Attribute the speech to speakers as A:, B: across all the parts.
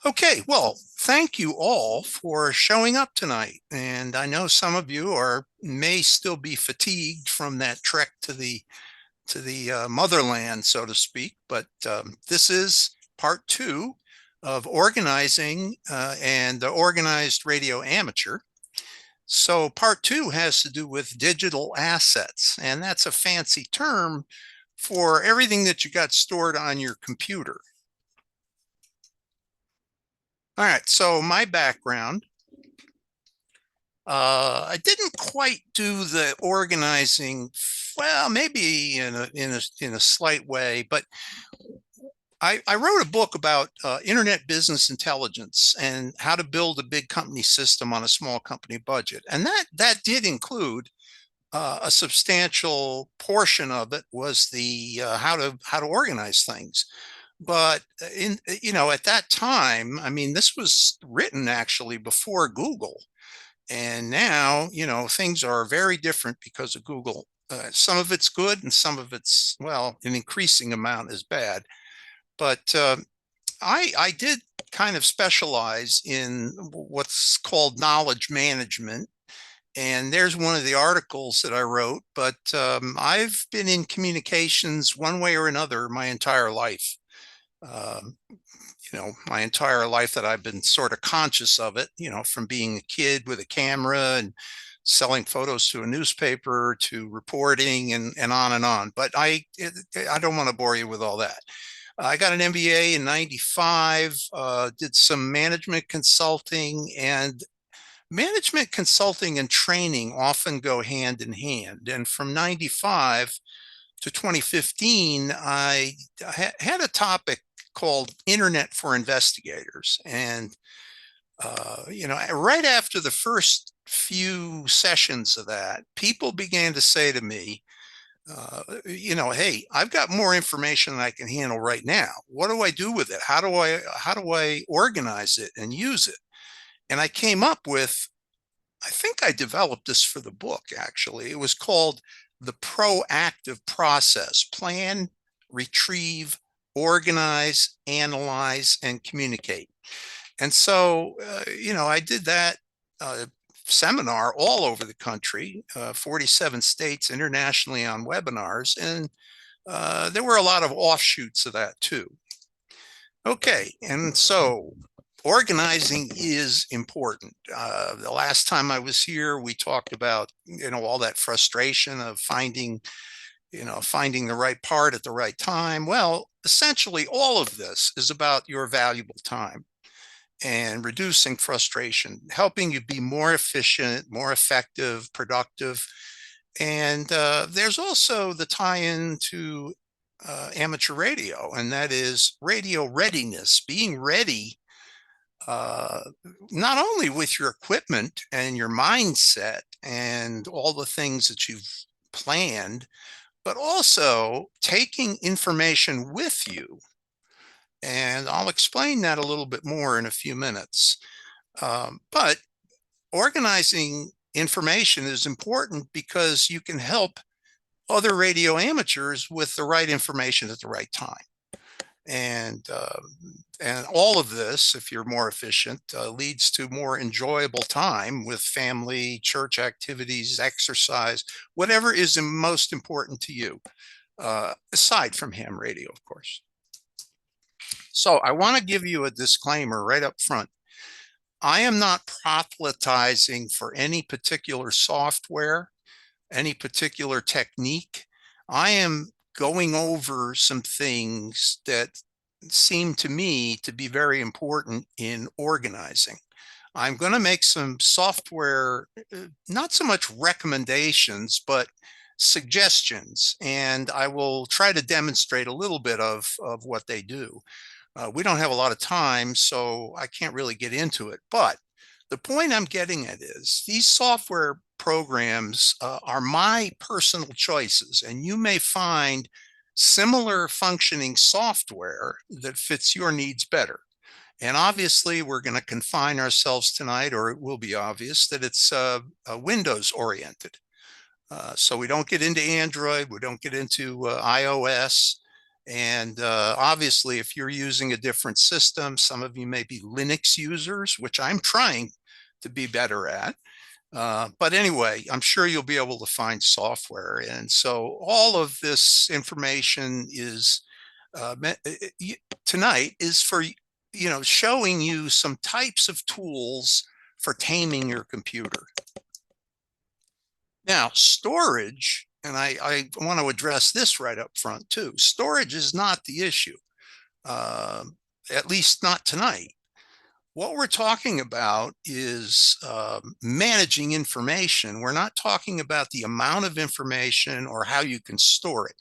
A: Okay, well, thank you all for showing up tonight. And I know some of you are may still be fatigued from that trek to the motherland, so to speak. But this is part two of organizing and the organized radio amateur. So part two has to do with digital assets, and that's a fancy term for everything that you got stored on your computer. All right, so my background. I didn't quite do the organizing, well, maybe in a slight way, but I wrote a book about internet business intelligence and how to build a big company system on a small company budget, and that did include a substantial portion of it was the how to organize things. But at that time, I mean, this was written actually before Google. And now, things are very different because of Google. Some of it's good and some of it's, well, an increasing amount is bad. But I did kind of specialize in what's called knowledge management. And there's one of the articles that I wrote, but I've been in communications one way or another my entire life. Um, my entire life that I've been sort of conscious of it, from being a kid with a camera and selling photos to a newspaper to reporting and on and on. But I don't want to bore you with all that. I got an MBA in 95, did some management consulting, and management consulting and training often go hand in hand. And from 95 to 2015, I had a topic called Internet for Investigators. And, right after the first few sessions of that, people began to say to me, hey, I've got more information than I can handle right now. What do I do with it? How do I organize it and use it? And I came up with, I think I developed this for the book, actually. It was called the proactive process: plan, retrieve, organize, analyze, and communicate. And so, I did that seminar all over the country, 47 states internationally on webinars. And there were a lot of offshoots of that too. Okay, and so organizing is important. The last time I was here, we talked about, all that frustration of finding the right part at the right time. Well, essentially, all of this is about your valuable time and reducing frustration, helping you be more efficient, more effective, productive. And there's also the tie-in to amateur radio, and that is radio readiness, being ready uh, not only with your equipment and your mindset and all the things that you've planned, but also taking information with you. And I'll explain that a little bit more in a few minutes. But organizing information is important because you can help other radio amateurs with the right information at the right time. And all of this, if you're more efficient, leads to more enjoyable time with family, church activities, exercise, whatever is most important to you, aside from ham radio, of course. So I want to give you a disclaimer right up front. I am not proselytizing for any particular software, any particular technique. I am going over some things that seem to me to be very important in organizing. I'm going to make some software, not so much recommendations, but suggestions, and I will try to demonstrate a little bit of what they do. We don't have a lot of time, so I can't really get into it. But the point I'm getting at is these software programs are my personal choices, and you may find similar functioning software that fits your needs better. And obviously, we're going to confine ourselves tonight, or it will be obvious that it's Windows oriented. So we don't get into Android, we don't get into iOS. And obviously, if you're using a different system, some of you may be Linux users, which I'm trying to be better at. But anyway, I'm sure you'll be able to find software. And so all of this information is tonight is for, showing you some types of tools for taming your computer. Now, storage, and I want to address this right up front too. Storage is not the issue, at least not tonight. What we're talking about is managing information. We're not talking about the amount of information or how you can store it.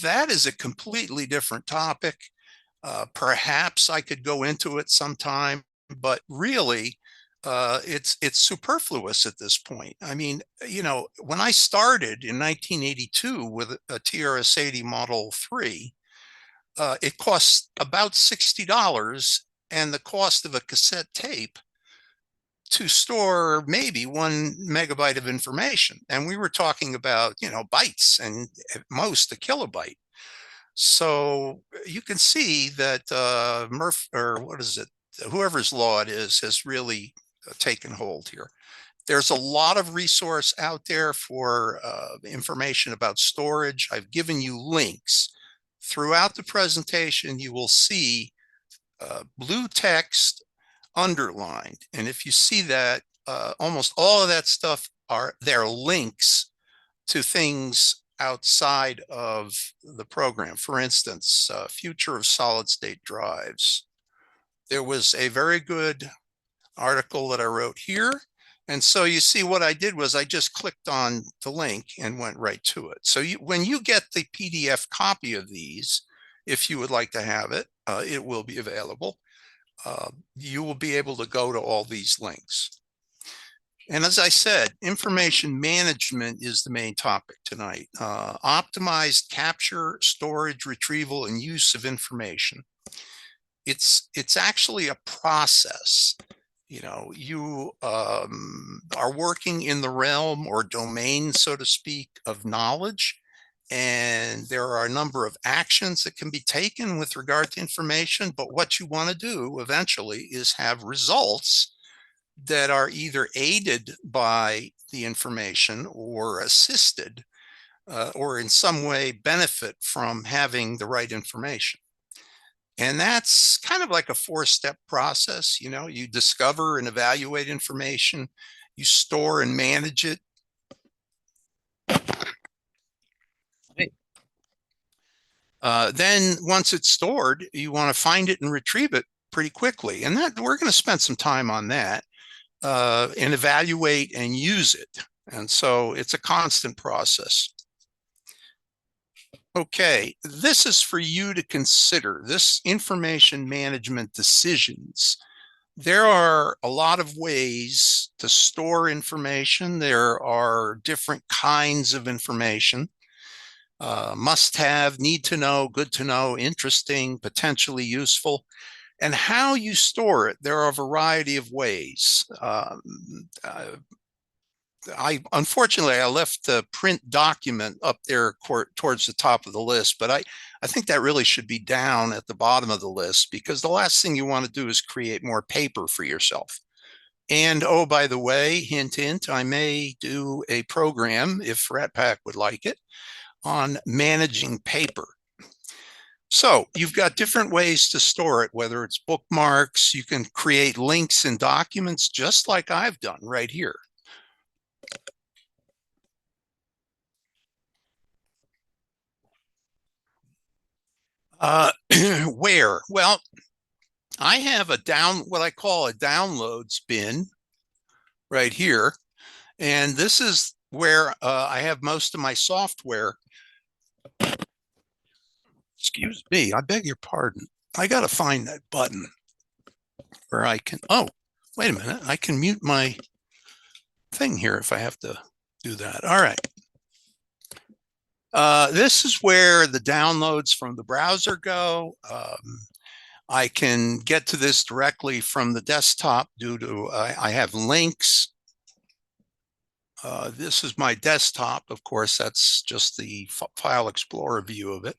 A: That is a completely different topic. Perhaps I could go into it sometime, but really, it's superfluous at this point. I mean, when I started in 1982 with a TRS-80 Model 3, it cost about $60 and the cost of a cassette tape to store maybe 1 megabyte of information. And we were talking about, bytes and at most a kilobyte. So you can see that Murph, or what is it, whoever's law it is, has really taken hold here. There's a lot of resource out there for information about storage. I've given you links. Throughout the presentation, you will see blue text underlined. And if you see that, almost all of that stuff they're links to things outside of the program. For instance, future of solid state drives. There was a very good article that I wrote here. And so you see what I did was I just clicked on the link and went right to it. So when you get the PDF copy of these, if you would like to have it, it will be available. You will be able to go to all these links. And as I said, information management is the main topic tonight. Optimized capture, storage, retrieval, and use of information. It's actually a process. You are working in the realm or domain, so to speak, of knowledge. And there are a number of actions that can be taken with regard to information. But what you want to do eventually is have results that are either aided by the information or assisted or in some way benefit from having the right information. And that's kind of like a 4-step process. You discover and evaluate information, you store and manage it. Then once it's stored, you want to find it and retrieve it pretty quickly. And that we're going to spend some time on that. And evaluate and use it. And so it's a constant process. Okay, this is for you to consider, this information management decisions. There are a lot of ways to store information. There are different kinds of information. Must have, need to know, good to know, interesting, potentially useful. And how you store it, there are a variety of ways. Unfortunately, I left the print document up there towards the top of the list, but I think that really should be down at the bottom of the list, because the last thing you want to do is create more paper for yourself. And oh, by the way, hint, hint, I may do a program, if RATPAC would like it, on managing paper. So you've got different ways to store it, whether it's bookmarks, you can create links in documents just like I've done right here. Where? Well, I have what I call a downloads bin right here. And this is where I have most of my software. Excuse me, I beg your pardon. I got to find that button where I can, oh, wait a minute. I can mute my thing here if I have to do that. All right. This is where the downloads from the browser go. I can get to this directly from the desktop due to, I have links. This is my desktop. Of course, that's just the File Explorer view of it.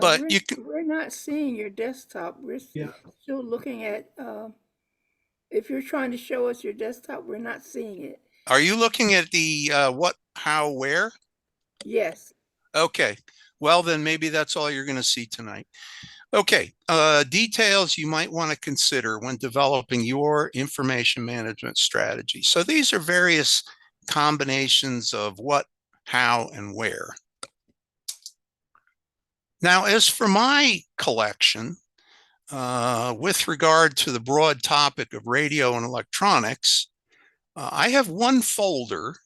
A: but you can.
B: We're not seeing your desktop.
A: Yeah.
B: Still looking at, if you're trying to show us your desktop, we're not seeing it.
A: Are you looking at the what, how, where?
B: Yes.
A: Okay. Well, then maybe that's all you're going to see tonight. Okay. Details you might want to consider when developing your information management strategy. So these are various combinations of what, how, and where. Now, as for my collection, with regard to the broad topic of radio and electronics, I have one folder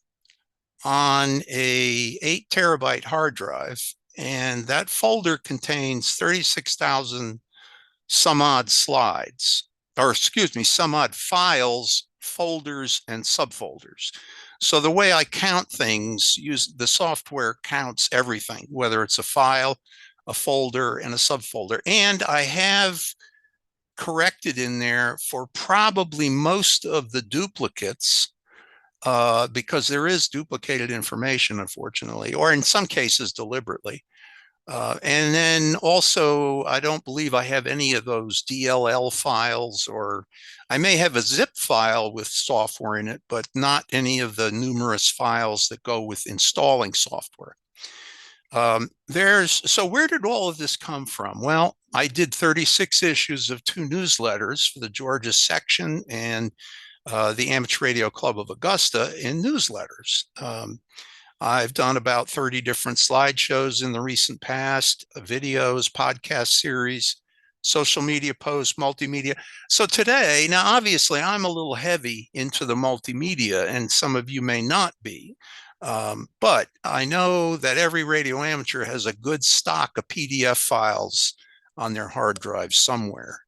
A: on a 8 terabyte hard drive, and that folder contains 36,000 some odd slides, or excuse me, some odd files, folders, and subfolders. So the way I count things, use the software counts everything, whether it's a file, a folder, and a subfolder. And I have corrected in there for probably most of the duplicates, because there is duplicated information, unfortunately, or in some cases deliberately. And then also, I don't believe I have any of those DLL files, or I may have a zip file with software in it, but not any of the numerous files that go with installing software. So where did all of this come from? Well, I did 36 issues of 2 newsletters for the Georgia section and the Amateur Radio Club of Augusta in newsletters. I've done about 30 different slideshows in the recent past, videos, podcast series, social media posts, multimedia. So today, now obviously I'm a little heavy into the multimedia, and some of you may not be. But I know that every radio amateur has a good stock of PDF files on their hard drive somewhere.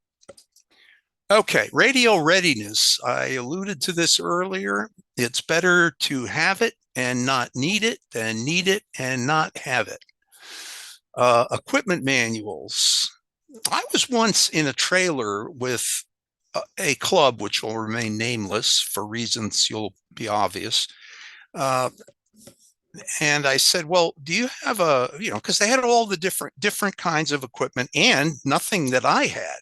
A: Okay, radio readiness. I alluded to this earlier. It's better to have it and not need it than need it and not have it. Equipment manuals. I was once in a trailer with a club, which will remain nameless for reasons you'll be obvious. And I said, well, do you have because they had all the different kinds of equipment and nothing that I had.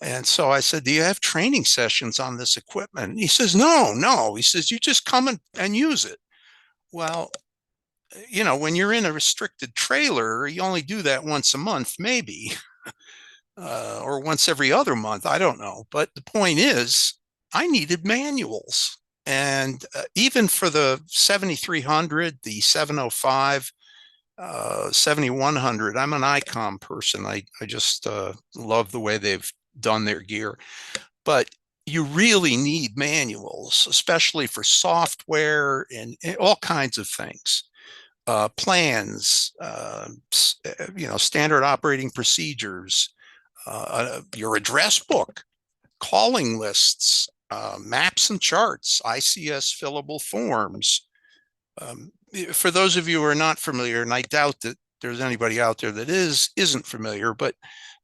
A: And so I said, do you have training sessions on this equipment? And he says, no. He says, you just come and use it. Well, when you're in a restricted trailer, you only do that once a month, maybe, or once every other month. I don't know. But the point is, I needed manuals. And even for the 7300, the 705, 7100, I'm an ICOM person. I just love the way they've done their gear. But you really need manuals, especially for software and all kinds of things. Plans, standard operating procedures, your address book, calling lists, maps and charts, ICS fillable forms. For those of you who are not familiar, and I doubt that there's anybody out there that isn't familiar, but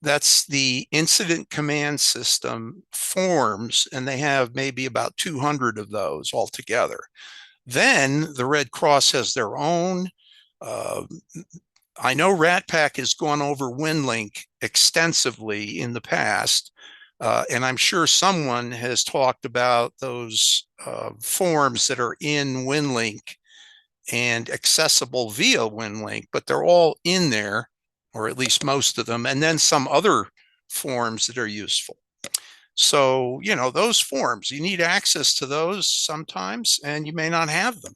A: that's the incident command system forms, and they have maybe about 200 of those altogether. Then the Red Cross has their own. I know RATPAC has gone over WinLink extensively in the past, and I'm sure someone has talked about those forms that are in WinLink and accessible via WinLink, but they're all in there, or at least most of them, and then some other forms that are useful. So, those forms, you need access to those sometimes, and you may not have them.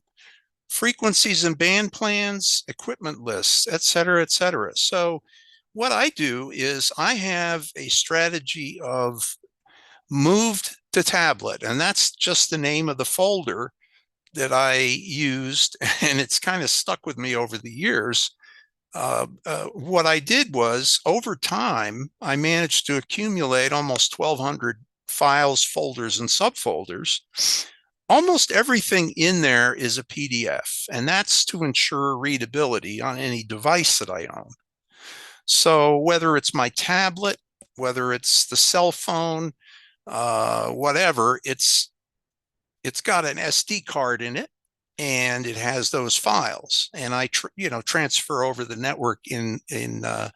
A: Frequencies and band plans, equipment lists, et cetera, et cetera. So what I do is I have a strategy of moved to tablet, and that's just the name of the folder that I used, and it's kind of stuck with me over the years. What I did was, over time, I managed to accumulate almost 1,200 files, folders, and subfolders. Almost everything in there is a PDF, and that's to ensure readability on any device that I own. So whether it's my tablet, whether it's the cell phone, whatever, it's got an SD card in it. and it has those files. And I transfer over the network in the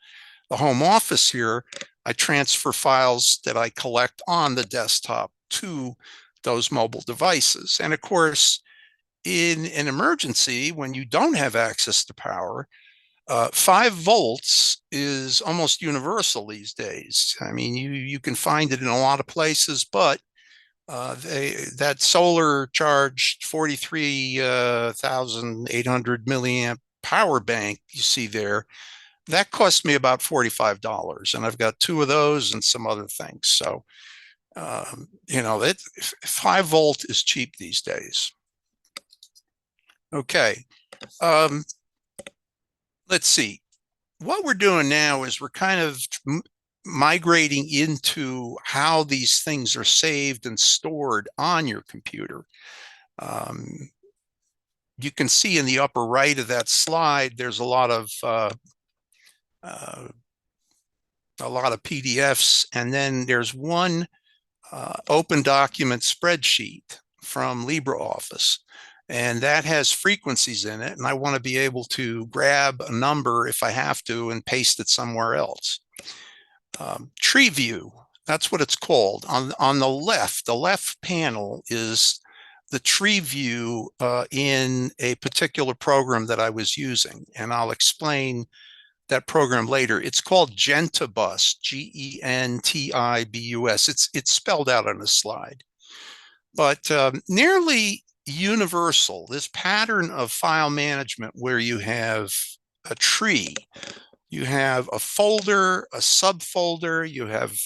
A: home office here. I transfer files that I collect on the desktop to those mobile devices. And of course, in an emergency, when you don't have access to power, 5 volts is almost universal these days. I mean, you can find it in a lot of places, but that solar charged 43,800 milliamp power bank you see there, that cost me about $45, and I've got 2 of those and some other things. So, 5 volt is cheap these days. Okay. Let's see. What we're doing now is we're kind of migrating into how these things are saved and stored on your computer. You can see in the upper right of that slide, there's a lot of PDFs, and then there's one open document spreadsheet from LibreOffice, and that has frequencies in it, and I want to be able to grab a number if I have to and paste it somewhere else. Tree view, that's what it's called. On the left panel is the tree view in a particular program that I was using, and I'll explain that program later. It's called Gentibus, Gentibus. It's spelled out on the slide. But nearly universal, this pattern of file management where you have a tree, you have a folder, a subfolder, you have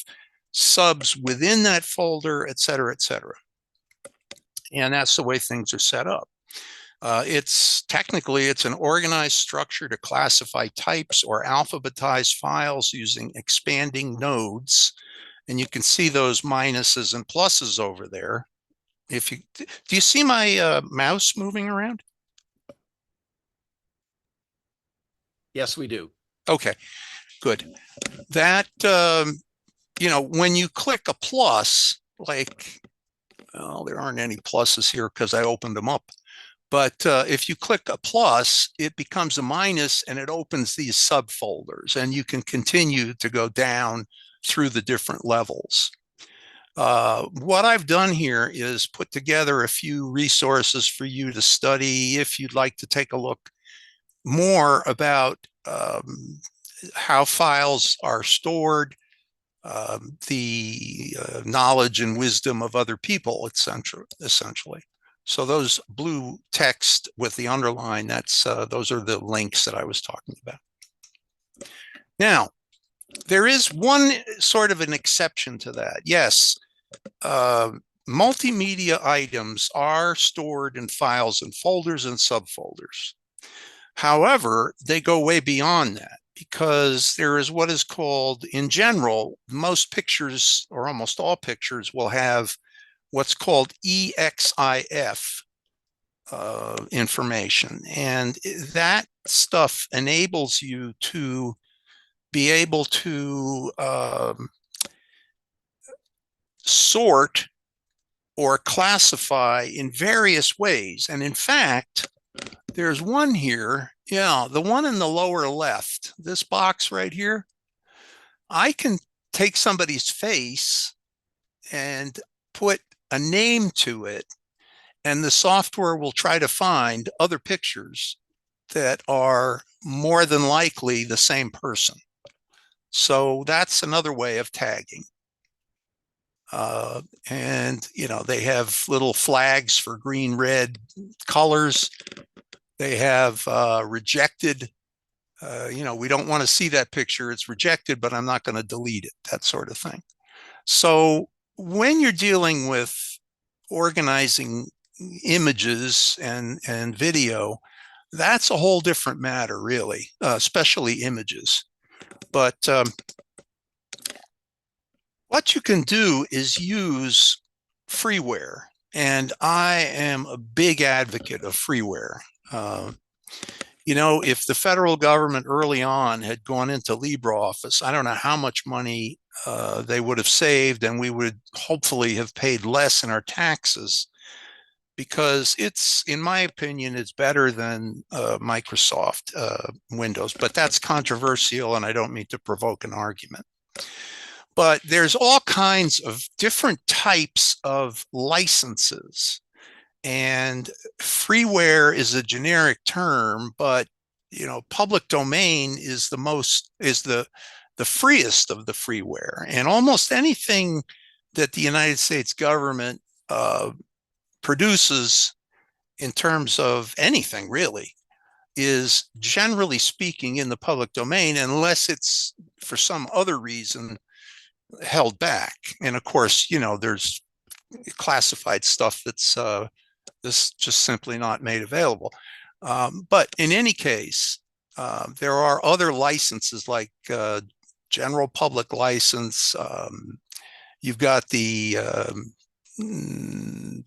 A: subs within that folder, et cetera, et cetera. And that's the way things are set up. It's an organized structure to classify types or alphabetize files using expanding nodes. And you can see those minuses and pluses over there. Do you see my mouse moving around?
C: Yes, we do.
A: Okay, good. That, when you click a plus, like, well, there aren't any pluses here because I opened them up. But if you click a plus, it becomes a minus and it opens these subfolders, and you can continue to go down through the different levels. What I've done here is put together a few resources for you to study if you'd like to take a look more about how files are stored, the knowledge and wisdom of other people, essentially. So those blue text with the underline, those are the links that I was talking about. Now, there is one sort of an exception to that. Yes, multimedia items are stored in files and folders and subfolders. However, they go way beyond that, because there is what is called, in general, most pictures or almost all pictures will have what's called EXIF information. And that stuff enables you to be able to sort or classify in various ways. And in fact, there's one here, the one in the lower left, this box right here, I can take somebody's face and put a name to it, and the software will try to find other pictures that are more than likely the same person. So that's another way of tagging. And, they have little flags for green, red colors. They have rejected, we don't want to see that picture. It's rejected, but I'm not going to delete it, that sort of thing. So when you're dealing with organizing images and video, that's a whole different matter, really, especially images. But what you can do is use freeware, and I am a big advocate of freeware. If the federal government early on had gone into LibreOffice, I don't know how much money they would have saved, and we would hopefully have paid less in our taxes, because it's, in my opinion, it's better than Microsoft Windows, but that's controversial and I don't mean to provoke an argument. But there's all kinds of different types of licenses, and freeware is a generic term, but public domain is the freest of the freeware, and almost anything that the United States government produces in terms of anything really is generally speaking in the public domain, unless it's for some other reason held back. And of course, there's classified stuff that's just simply not made available. But in any case, there are other licenses like general public license. You've got the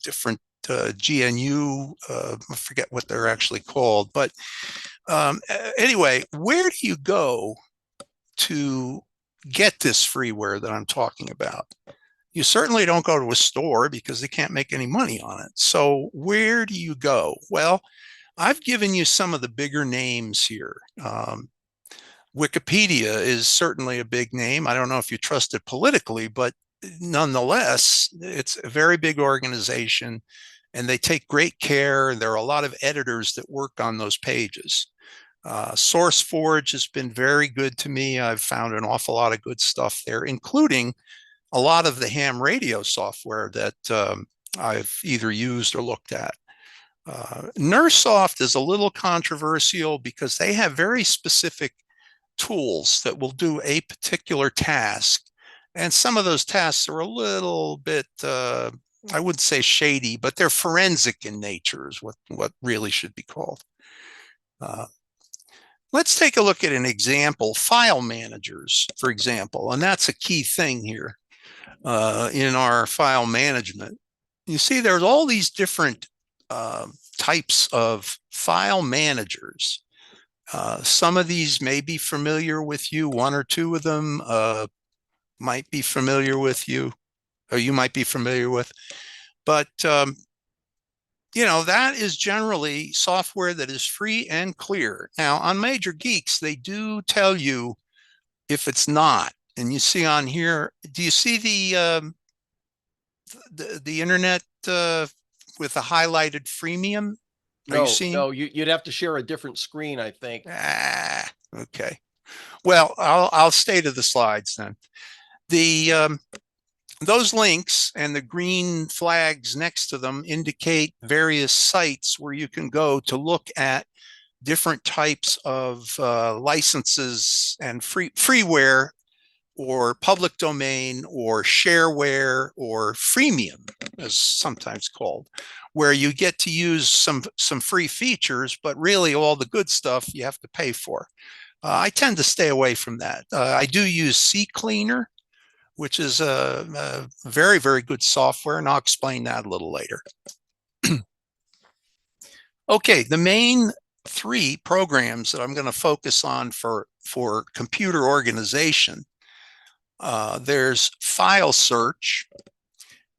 A: different GNU, I forget what they're actually called. But anyway, where do you go to get this freeware that I'm talking about? You certainly don't go to a store because they can't make any money on it. So where do you go? Well, I've given you some of the bigger names here. Wikipedia is certainly a big name. I don't know if you trust it politically, but nonetheless, it's a very big organization and they take great care. There are a lot of editors that work on those pages. SourceForge has been very good to me. I've found an awful lot of good stuff there, including a lot of the ham radio software that I've either used or looked at. Nursoft is a little controversial because they have very specific tools that will do a particular task. And some of those tasks are a little bit, I wouldn't say shady, but they're forensic in nature is what really should be called. Let's take a look at an example, file managers, for example, and that's a key thing here in our file management. You see there's all these different types of file managers. Some of these may be familiar with you, one or two of them might be familiar with you, or you might be familiar with, but that is generally software that is free and clear. Now, on Major Geeks, they do tell you if it's not. And you see on here, do you see the internet with a highlighted freemium?
C: No, you'd have to share a different screen, I think.
A: Okay. Well, I'll stay to the slides then. Those links and the green flags next to them indicate various sites where you can go to look at different types of licenses and freeware or public domain or shareware or freemium, as sometimes called, where you get to use some free features, but really all the good stuff you have to pay for. I tend to stay away from that. I do use CCleaner, which is a very, very good software, and I'll explain that a little later. Okay, the main three programs that I'm going to focus on for computer organization. There's file search,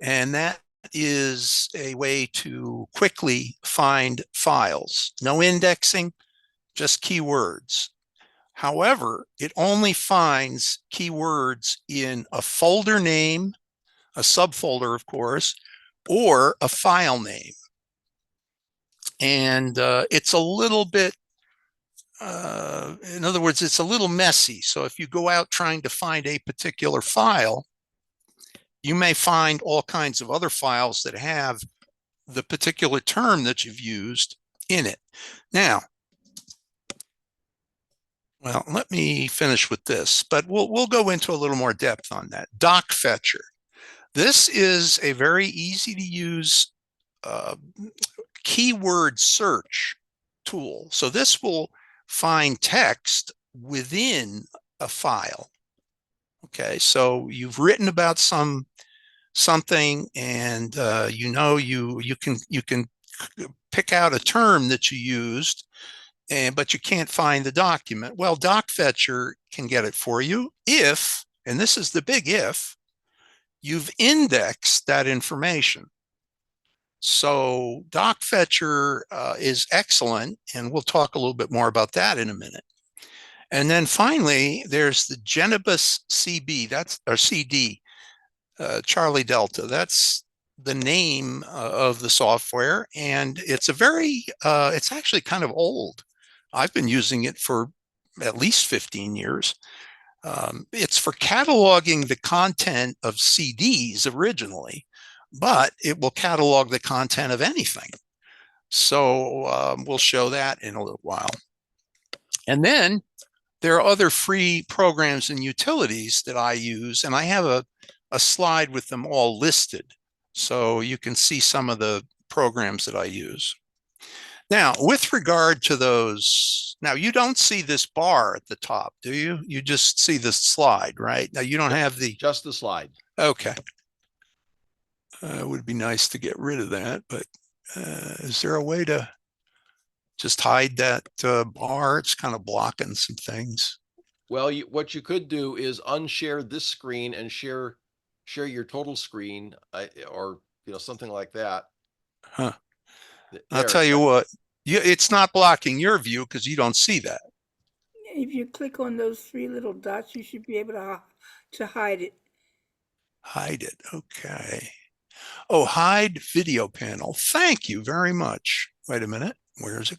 A: and that is a way to quickly find files. No indexing, just keywords. However, it only finds keywords in a folder name, a subfolder, of course, or a file name. And it's a little bit, in other words, it's a little messy. So if you go out trying to find a particular file, you may find all kinds of other files that have the particular term that you've used in it. Now, well, let me finish with this, but we'll go into a little more depth on that. Doc Fetcher. This is a very easy to use keyword search tool. So this will find text within a file. Okay, so you've written about something, and you can pick out a term that you used, but you can't find the document. Well, DocFetcher can get it for you if, and this is the big if, you've indexed that information. So DocFetcher is excellent, and we'll talk a little bit more about that in a minute. And then finally, there's the Genibus CB, that's our CD, Charlie Delta. That's the name of the software, and it's it's actually kind of old. I've been using it for at least 15 years. It's for cataloging the content of CDs originally, but it will catalog the content of anything. So we'll show that in a little while. And then there are other free programs and utilities that I use, and I have a slide with them all listed. So you can see some of the programs that I use. Now, with regard to those, now you don't see this bar at the top, do you? You just see the slide, right? Now you don't have the...
C: Just the slide.
A: Okay. It would be nice to get rid of that, but is there a way to just hide that bar? It's kind of blocking some things.
C: Well, what you could do is unshare this screen and share your total screen, or something like that.
A: Huh. I'll
C: There,
A: tell you what, it's not blocking your view because you don't see that.
B: If you click on those three little dots, you should be able to hide it.
A: Hide it. Okay. Oh, hide video panel. Thank you very much. Wait a minute. Where is it?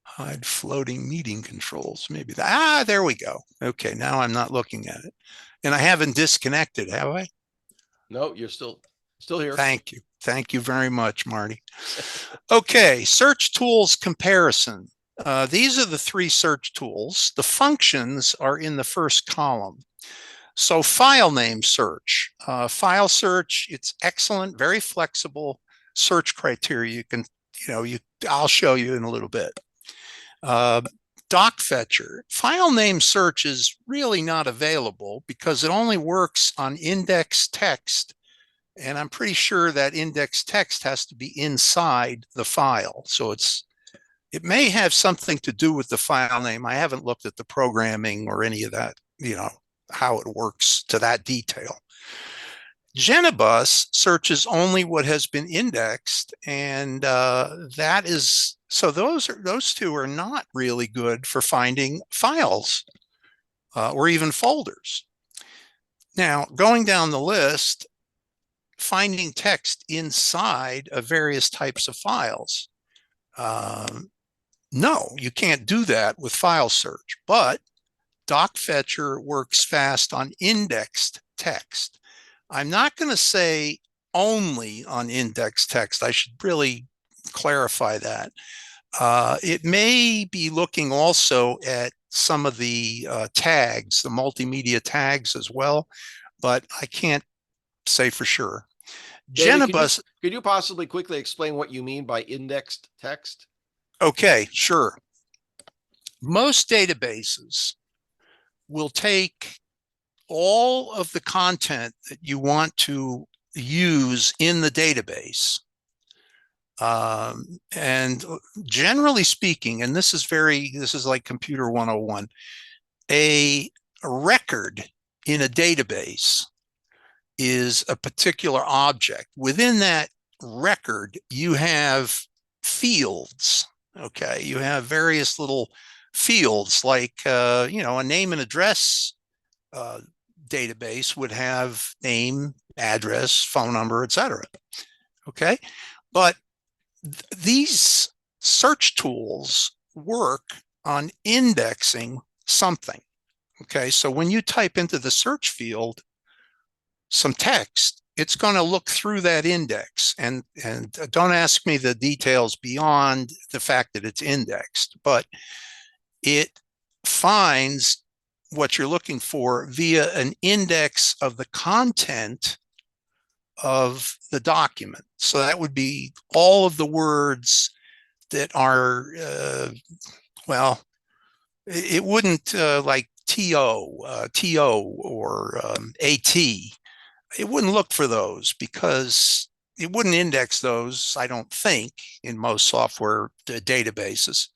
A: Hide floating meeting controls. Maybe that. There we go. Okay. Now I'm not looking at it. And I haven't disconnected, have I?
C: No, you're still here.
A: Thank you. Thank you very much, Marty. Okay. Search tools comparison. These are the three search tools. The functions are in the first column. So file name search, file search, it's excellent, very flexible search criteria. You can, I'll show you in a little bit. DocFetcher, file name search is really not available because it only works on index text. And I'm pretty sure that index text has to be inside the file. So it may have something to do with the file name. I haven't looked at the programming or any of that, how it works to that detail. Genibus searches only what has been indexed, and that is, so those two are not really good for finding files or even folders. Now, going down the list, finding text inside of various types of files. No, you can't do that with file search, but DocFetcher works fast on indexed text. I'm not going to say only on indexed text. I should really clarify that. It may be looking also at some of the tags, the multimedia tags as well, but I can't say for sure.
C: David,
A: Genibus.
C: Could you possibly quickly explain what you mean by indexed text?
A: Okay, sure. Most databases will take all of the content that you want to use in the database. And generally speaking, and this is like computer 101, a record in a database is a particular object. Within that record, you have fields. Okay, you have various little fields like, a name and address database would have name, address, phone number, etc. Okay, but these search tools work on indexing something. Okay, so when you type into the search field some text, it's going to look through that index, and don't ask me the details beyond the fact that it's indexed, but it finds what you're looking for via an index of the content of the document. So that would be all of the words that are, well, it wouldn't like TO or AT. It wouldn't look for those because it wouldn't index those, I don't think, in most software databases,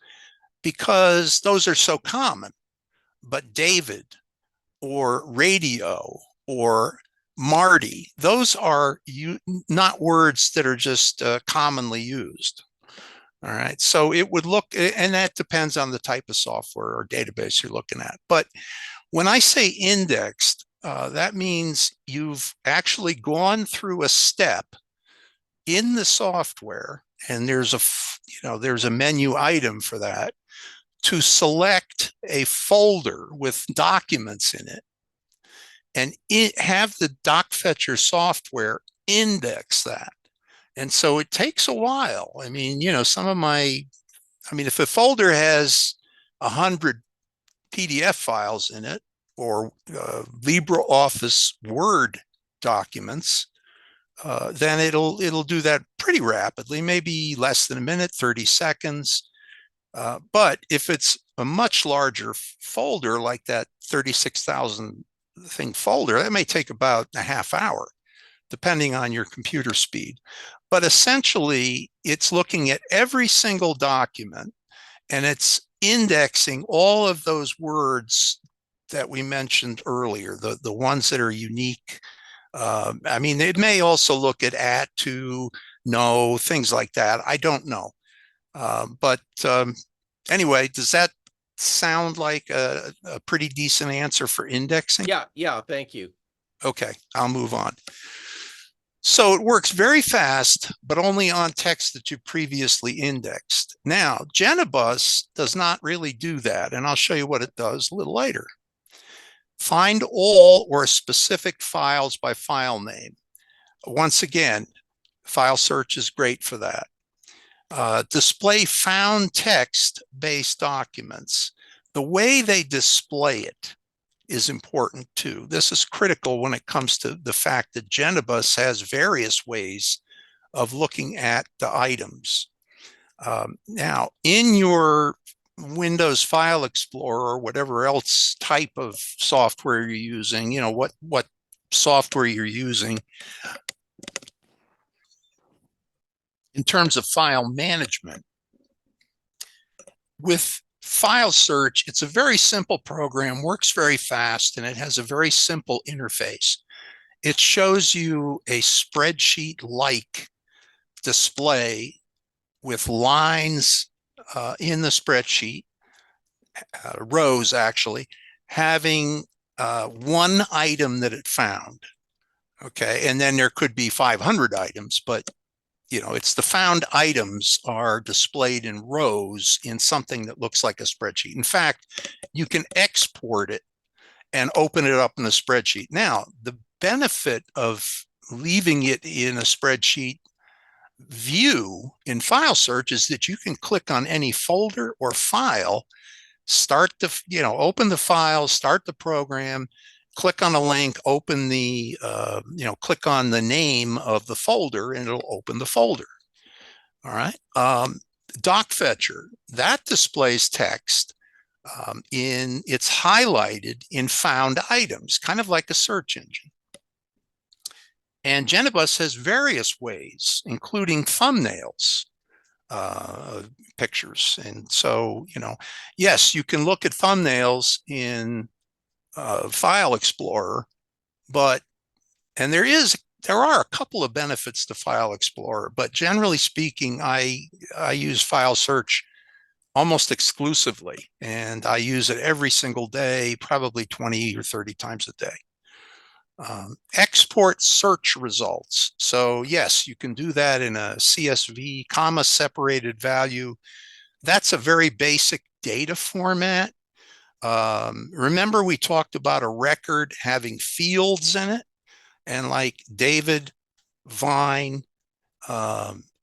A: because those are so common. But David or radio or Marty, those are not words that are just commonly used. All right. So it would look, and that depends on the type of software or database you're looking at. But when I say indexed, that means you've actually gone through a step in the software, and there's a menu item for that, to select a folder with documents in it and have the doc fetcher software index that. And so it takes a while. I mean, if a folder has 100 PDF files in it, or LibreOffice Word documents, then it'll do that pretty rapidly, maybe less than a minute, 30 seconds. But if it's a much larger folder, like that 36,000 thing folder, that may take about a half hour, depending on your computer speed. But essentially, it's looking at every single document, and it's indexing all of those words that we mentioned earlier, the ones that are unique. It may also look at, to, no, things like that. I don't know. But anyway, does that sound like a pretty decent answer for indexing?
C: Yeah, thank you.
A: Okay, I'll move on. So it works very fast, but only on text that you previously indexed. Now, Genibus does not really do that, and I'll show you what it does a little later. Find all or specific files by file name. Once again, file search is great for that. Display found text-based documents. The way they display it is important too. This is critical when it comes to the fact that Genibus has various ways of looking at the items. Now, in your Windows File Explorer or whatever else type of software you're using, what software you're using, in terms of file management, with file search, it's a very simple program, works very fast, and it has a very simple interface. It shows you a spreadsheet-like display with lines in the spreadsheet, rows actually, having one item that it found. Okay, and then there could be 500 items, but it's the found items are displayed in rows in something that looks like a spreadsheet. In fact, you can export it and open it up in a spreadsheet. Now, the benefit of leaving it in a spreadsheet view in file search is that you can click on any folder or file, open the file, start the program, click on a link, open the, click on the name of the folder, and it'll open the folder. All right. Doc Fetcher, that displays text it's highlighted in found items, kind of like a search engine. And Genibus has various ways, including thumbnails, pictures. And so, yes, you can look at thumbnails in File Explorer, and there are a couple of benefits to File Explorer, but generally speaking, I use file search almost exclusively, and I use it every single day, probably 20 or 30 times a day. Export search results. So yes, you can do that in a CSV, comma separated value. That's a very basic data format. Remember, we talked about a record having fields in it, and like David, Vine,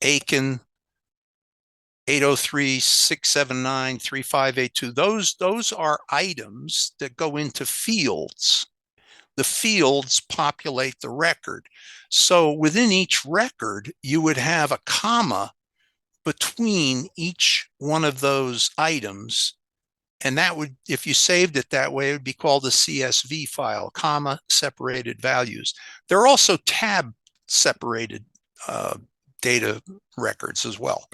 A: Aiken, 803-679-3582, those are items that go into fields. The fields populate the record. So within each record, you would have a comma between each one of those items. And that would, if you saved it that way, it would be called a CSV file, comma separated values. There are also tab separated data records as well.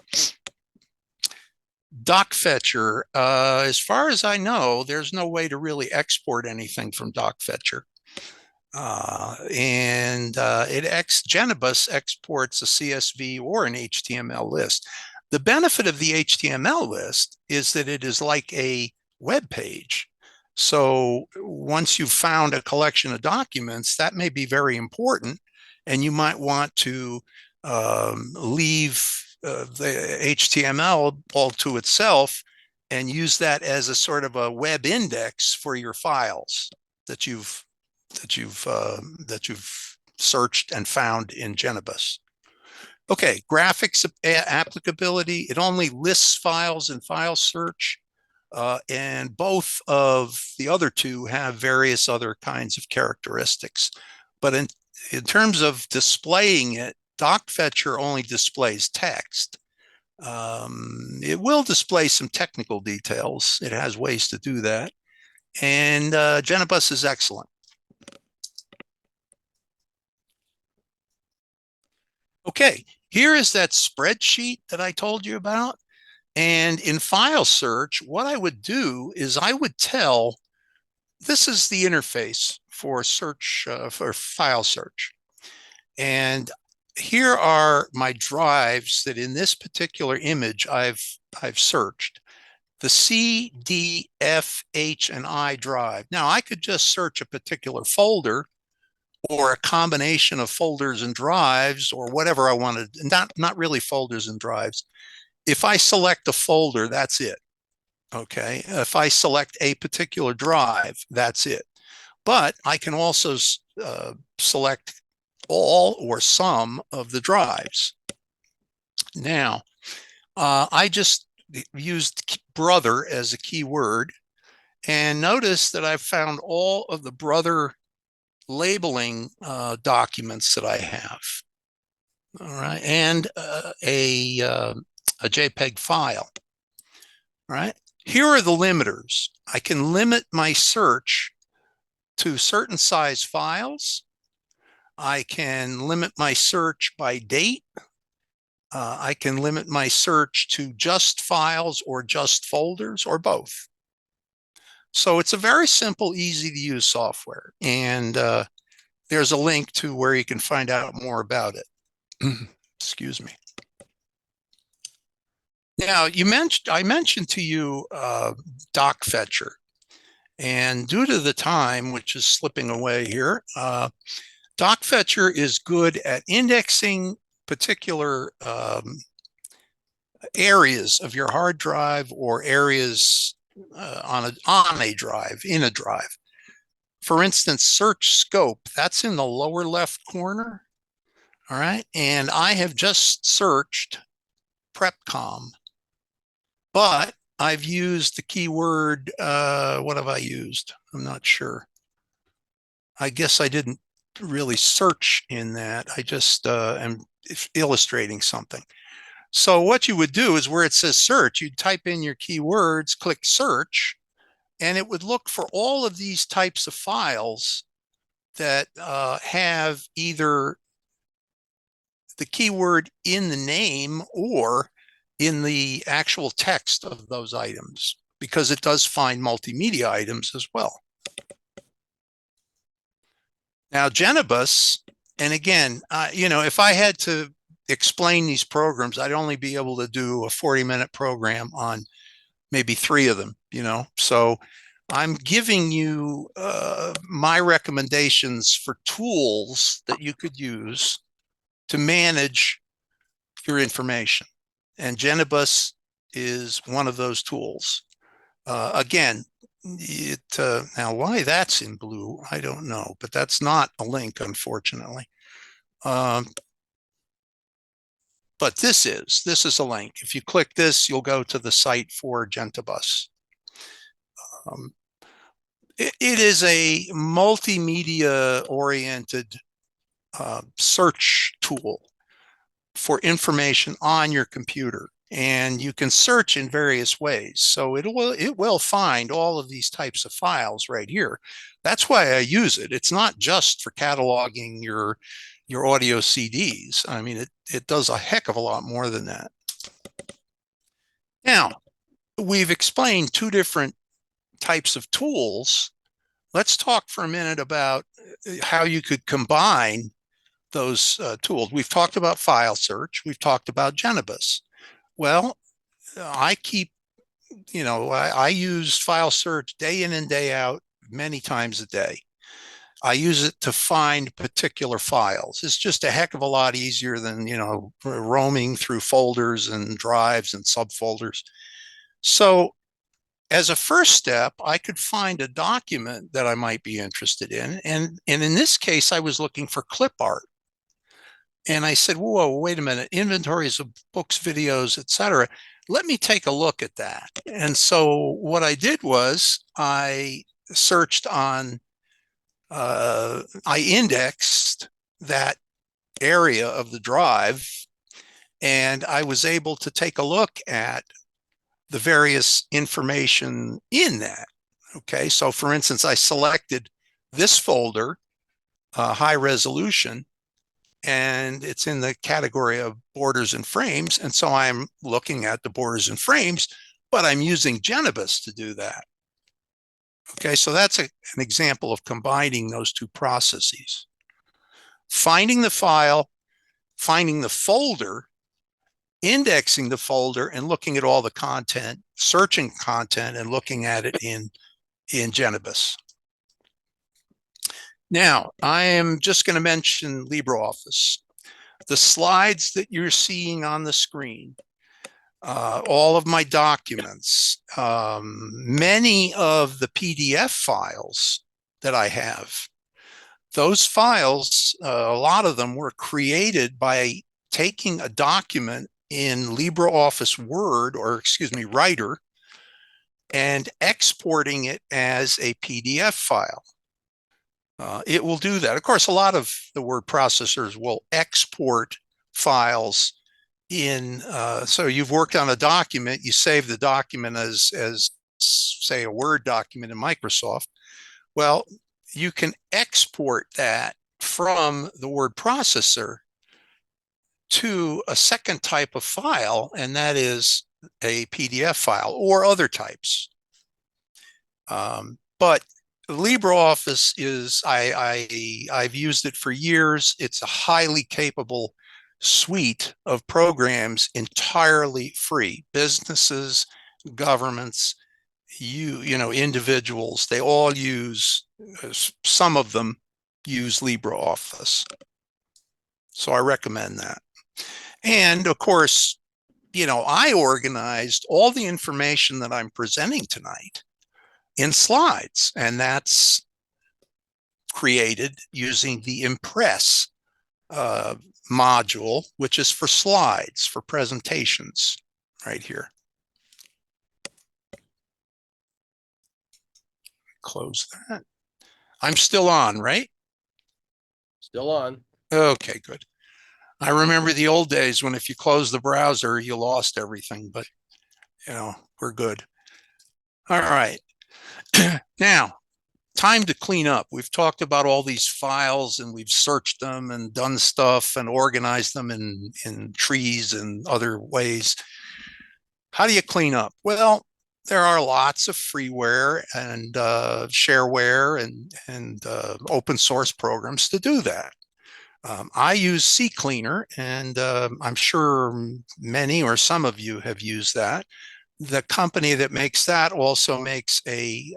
A: Doc Fetcher, as far as I know, there's no way to really export anything from Doc Fetcher. Genibus exports a CSV or an HTML list. The benefit of the HTML list is that it is like a web page. So once you've found a collection of documents, that may be very important, and you might want to leave the HTML all to itself and use that as a sort of a web index for your files that you've searched and found in Genibus. Okay, graphics applicability. It only lists files in file search, and both of the other two have various other kinds of characteristics. But in terms of displaying it, DocFetcher only displays text. It will display some technical details. It has ways to do that. And Genibus is excellent. Okay, here is that spreadsheet that I told you about. And in file search, what I would do is I would tell, this is the interface for search, for file search. And here are my drives that in this particular image I've searched. The C, D, F, H, and I drive. Now I could just search a particular folder or a combination of folders and drives or whatever I wanted, not really folders and drives. If I select a folder, that's it. Okay. If I select a particular drive, that's it. But I can also select all or some of the drives. Now, I just used brother as a keyword, and notice that I've found all of the brother labeling documents that I have. All right, and a JPEG file. All right, here are the limiters. I can limit my search to certain size files. I can limit my search by date. I can limit my search to just files or just folders or both. So it's a very simple, easy to use software. And there's a link to where you can find out more about it. Excuse me. Now, I mentioned to you DocFetcher. And due to the time, which is slipping away here, DocFetcher is good at indexing particular areas of your hard drive or areas on a drive, in a drive. For instance, search scope, that's in the lower left corner. All right. And I have just searched PrepCom, but I've used the keyword, what have I used? I'm not sure. I guess I didn't really search in that. I just am illustrating something. So what you would do is where it says search, you'd type in your keywords, click search, and it would look for all of these types of files that have either the keyword in the name or in the actual text of those items, because it does find multimedia items as well. Now, Genibus, and again, if I had to explain these programs, I'd only be able to do a 40-minute program on maybe 3 of them, So I'm giving you my recommendations for tools that you could use to manage your information. And Genibus is one of those tools. Again, now why that's in blue, I don't know, but that's not a link, unfortunately. But this is a link. If you click this, you'll go to the site for Genibus. It is a multimedia oriented search tool for information on your computer, and you can search in various ways. So it will find all of these types of files right here. That's why I use it. It's not just for cataloging your audio CDs. I mean, it does a heck of a lot more than that. Now, we've explained 2 different types of tools. Let's talk for a minute about how you could combine those tools. We've talked about file search. We've talked about Genibus. Well, I keep, I use file search day in and day out, many times a day. I use it to find particular files. It's just a heck of a lot easier than, roaming through folders and drives and subfolders. So as a first step, I could find a document that I might be interested in. And in this case, I was looking for clip art. And I said, whoa, wait a minute, inventories of books, videos, etc. Let me take a look at that. And so what I did was I searched on, I indexed that area of the drive, and I was able to take a look at the various information in that. Okay, so for instance, I selected this folder, high resolution, and it's in the category of borders and frames. And so I'm looking at the borders and frames, but I'm using Genibus to do that. Okay, so that's an example of combining those two processes. Finding the file, finding the folder, indexing the folder, and looking at all the content, searching content and looking at it in Genibus. Now, I am just going to mention LibreOffice. The slides that you're seeing on the screen, all of my documents, many of the PDF files that I have, those files, a lot of them were created by taking a document in LibreOffice Word, or excuse me, Writer, and exporting it as a PDF file. It will do that. Of course, a lot of the word processors will export files in, so you've worked on a document, you save the document as say a Word document in Microsoft. Well, you can export that from the word processor to a second type of file, and that is a PDF file or other types. But LibreOffice is, I've used it for years. It's a highly capable suite of programs, entirely free. Businesses, governments, individuals, they all use, some of them use LibreOffice. So I recommend that. And of course, I organized all the information that I'm presenting tonight in slides, and that's created using the Impress module, which is for slides, for presentations, right here. Close that. I'm still on, right?
C: Still on.
A: Okay, good. I remember the old days when if you close the browser, you lost everything, but we're good. All right. Now, time to clean up. We've talked about all these files and we've searched them and done stuff and organized them in trees and other ways. How do you clean up? Well, there are lots of freeware and shareware and open source programs to do that. I use CCleaner, and I'm sure many or some of you have used that. The company that makes that also makes a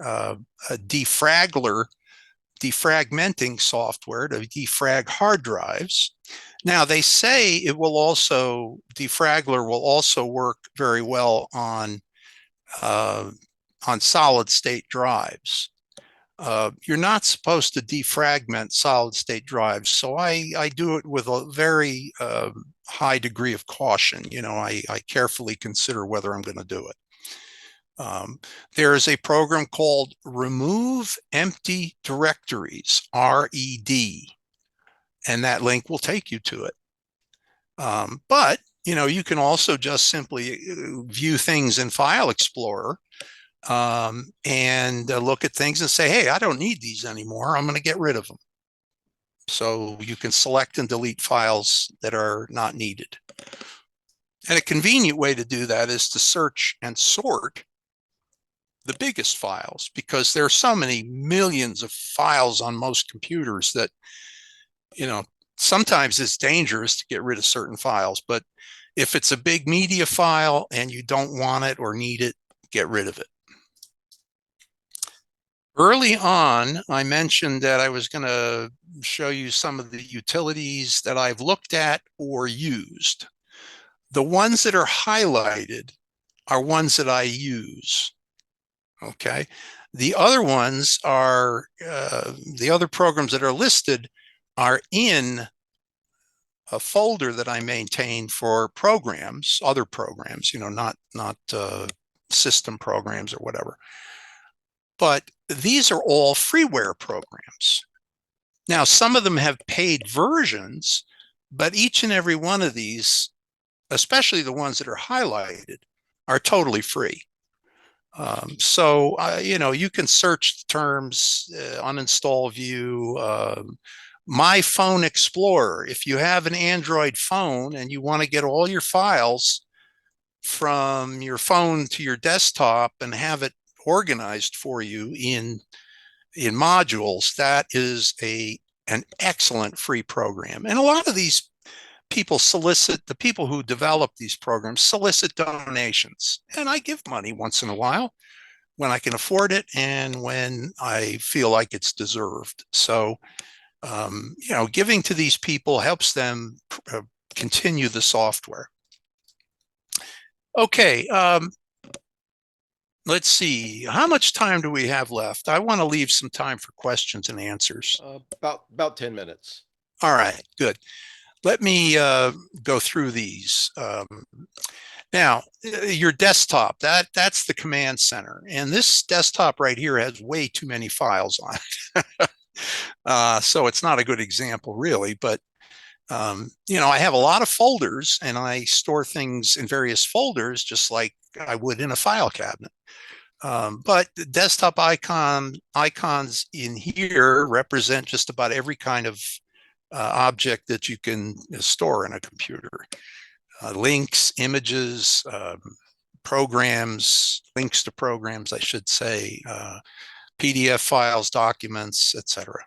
A: defragmenting software to defrag hard drives. Now they say it will also, Defragler will also work very well on solid state drives. You're not supposed to defragment solid state drives, so I do it with a very high degree of caution. I carefully consider whether I'm going to do it. There is a program called Remove Empty Directories, RED, and that link will take you to it. But you can also just simply view things in File Explorer and look at things and say, hey, I don't need these anymore. I'm going to get rid of them. So you can select and delete files that are not needed. And a convenient way to do that is to search and sort the biggest files, because there are so many millions of files on most computers that, sometimes it's dangerous to get rid of certain files. But if it's a big media file and you don't want it or need it, get rid of it. Early on, I mentioned that I was going to show you some of the utilities that I've looked at or used. The ones that are highlighted are ones that I use. Okay. The other ones are, the other programs that are listed are in a folder that I maintain for programs, other programs, not system programs or whatever. But these are all freeware programs. Now, some of them have paid versions, but each and every one of these, especially the ones that are highlighted, are totally free. So, you can search the terms, uninstall view, my phone explorer. If you have an Android phone and you want to get all your files from your phone to your desktop and have it organized for you in modules, that is an excellent free program. And a lot of these people the people who develop these programs solicit donations, and I give money once in a while when I can afford it and when I feel like it's deserved. So, giving to these people helps them continue the software. Okay, let's see. How much time do we have left? I want to leave some time for questions and answers.
C: About 10 minutes.
A: All right, good. Let me go through these. Now, your desktop, that's the command center. And this desktop right here has way too many files on it. So it's not a good example, really. But, I have a lot of folders, and I store things in various folders, just like I would in a file cabinet. But the desktop icons in here represent just about every kind of object that you can store in a computer. Links, images, programs, links to programs, I should say, PDF files, documents, etc.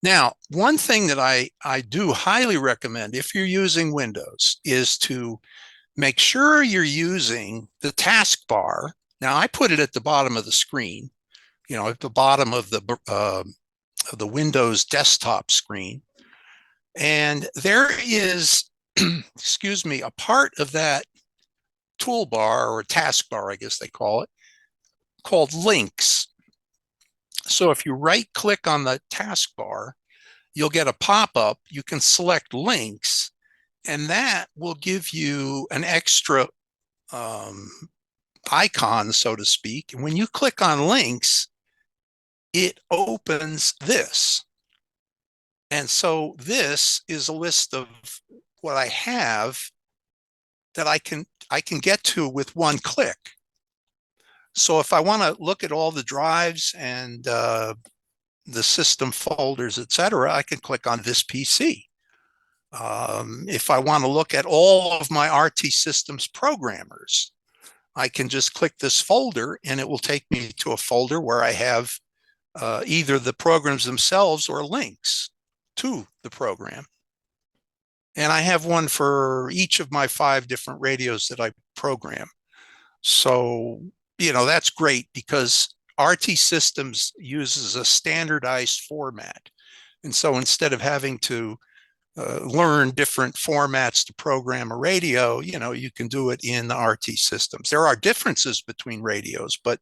A: Now, one thing that I do highly recommend if you're using Windows is to make sure you're using the taskbar. Now, I put it at the bottom of the screen, at the bottom of the Windows desktop screen. And there is, excuse me, a part of that toolbar or taskbar, I guess they call it, called links. So if you right click on the taskbar, you'll get a pop-up. You can select links, and that will give you an extra icon, so to speak. And when you click on links, it opens this. And so this is a list of what I have that I can get to with one click. So if I want to look at all the drives and the system folders, etc., I can click on this PC. If I want to look at all of my RT Systems programmers, I can just click this folder and it will take me to a folder where I have either the programs themselves or links to the program. And I have one for each of my 5 different radios that I program. So, that's great because RT Systems uses a standardized format. And so instead of having to learn different formats to program a radio, you can do it in the RT Systems. There are differences between radios, but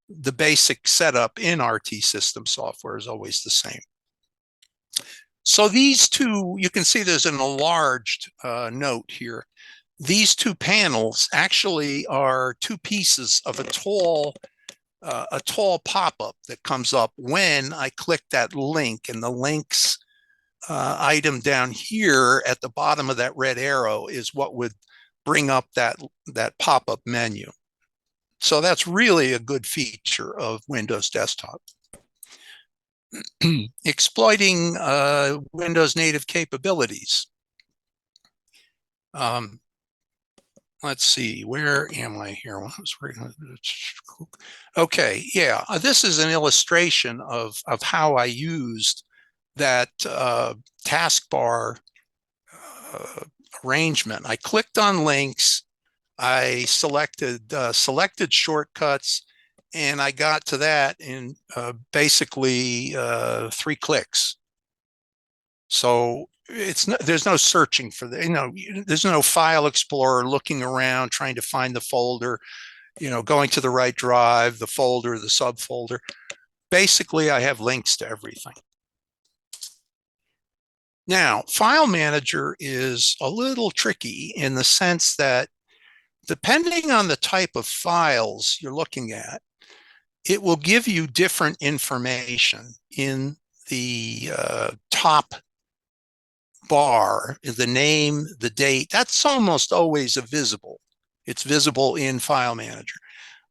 A: the basic setup in RT System software is always the same. So these two, you can see there's an enlarged note here. These two panels actually are 2 pieces of a tall pop-up that comes up when I click that link, and the links item down here at the bottom of that red arrow is what would bring up that pop-up menu. So that's really a good feature of Windows Desktop. Exploiting Windows native capabilities. let's see, where am I here? Okay, yeah, this is an illustration of how I used that taskbar arrangement. I clicked on links, I selected shortcuts, and I got to that in basically 3 clicks. So there's no searching for the, there's no file explorer looking around trying to find the folder, going to the right drive, the folder, the subfolder. Basically, I have links to everything. Now, File Manager is a little tricky in the sense that depending on the type of files you're looking at, it will give you different information in the top bar, the name, the date. That's almost always visible. It's visible in File Manager.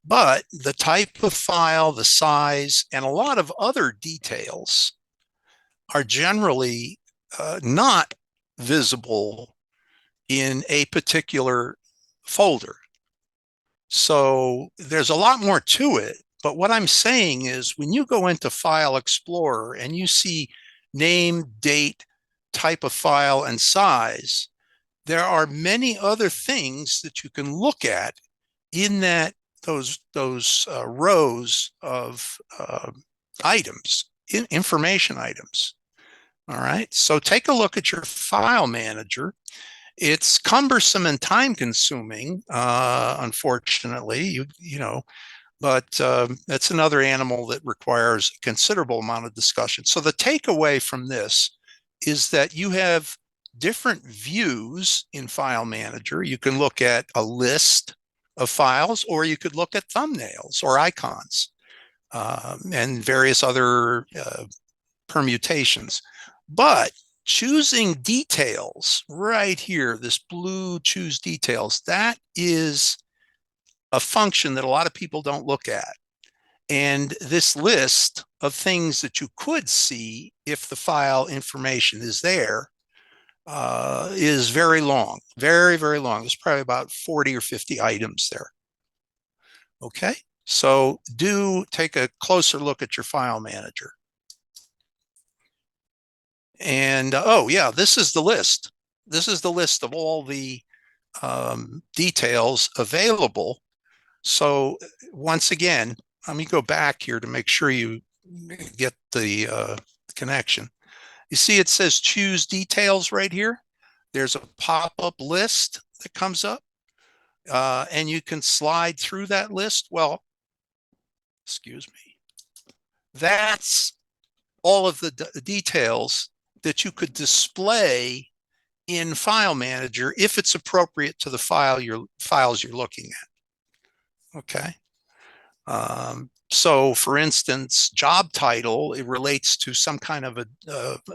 A: But the type of file, the size, and a lot of other details are generally not visible in a particular folder. So there's a lot more to it. But what I'm saying is when you go into File Explorer and you see name, date, type of file, and size, there are many other things that you can look at in those rows of items, information items. All right. So take a look at your File Manager. It's cumbersome and time consuming, unfortunately, but that's another animal that requires a considerable amount of discussion. So the takeaway from this is that you have different views in File Manager. You can look at a list of files, or you could look at thumbnails or icons and various other permutations. But choosing details right here, this blue choose details, that is a function that a lot of people don't look at. And this list of things that you could see if the file information is there is very long, very, very long. There's probably about 40 or 50 items there. Okay, so do take a closer look at your File Manager. And oh yeah, this is the list. This is the list of all the details available. So once again, let me go back here to make sure you get the connection. You see it says choose details right here. There's a pop-up list that comes up and you can slide through that list. Well, excuse me. That's all of the details that you could display in File Manager if it's appropriate to the files you're looking at. Okay. So for instance, job title, it relates to some kind of an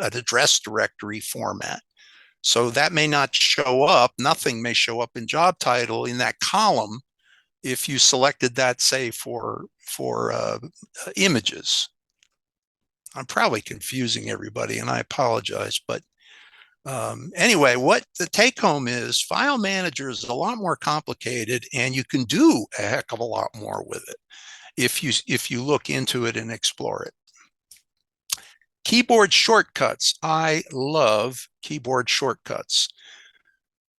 A: address directory format. So that may not show up. Nothing may show up in job title in that column if you selected that, say, for images. I'm probably confusing everybody, and I apologize. But anyway, what the take home is, File Manager is a lot more complicated, and you can do a heck of a lot more with it if you look into it and explore it. Keyboard shortcuts. I love keyboard shortcuts.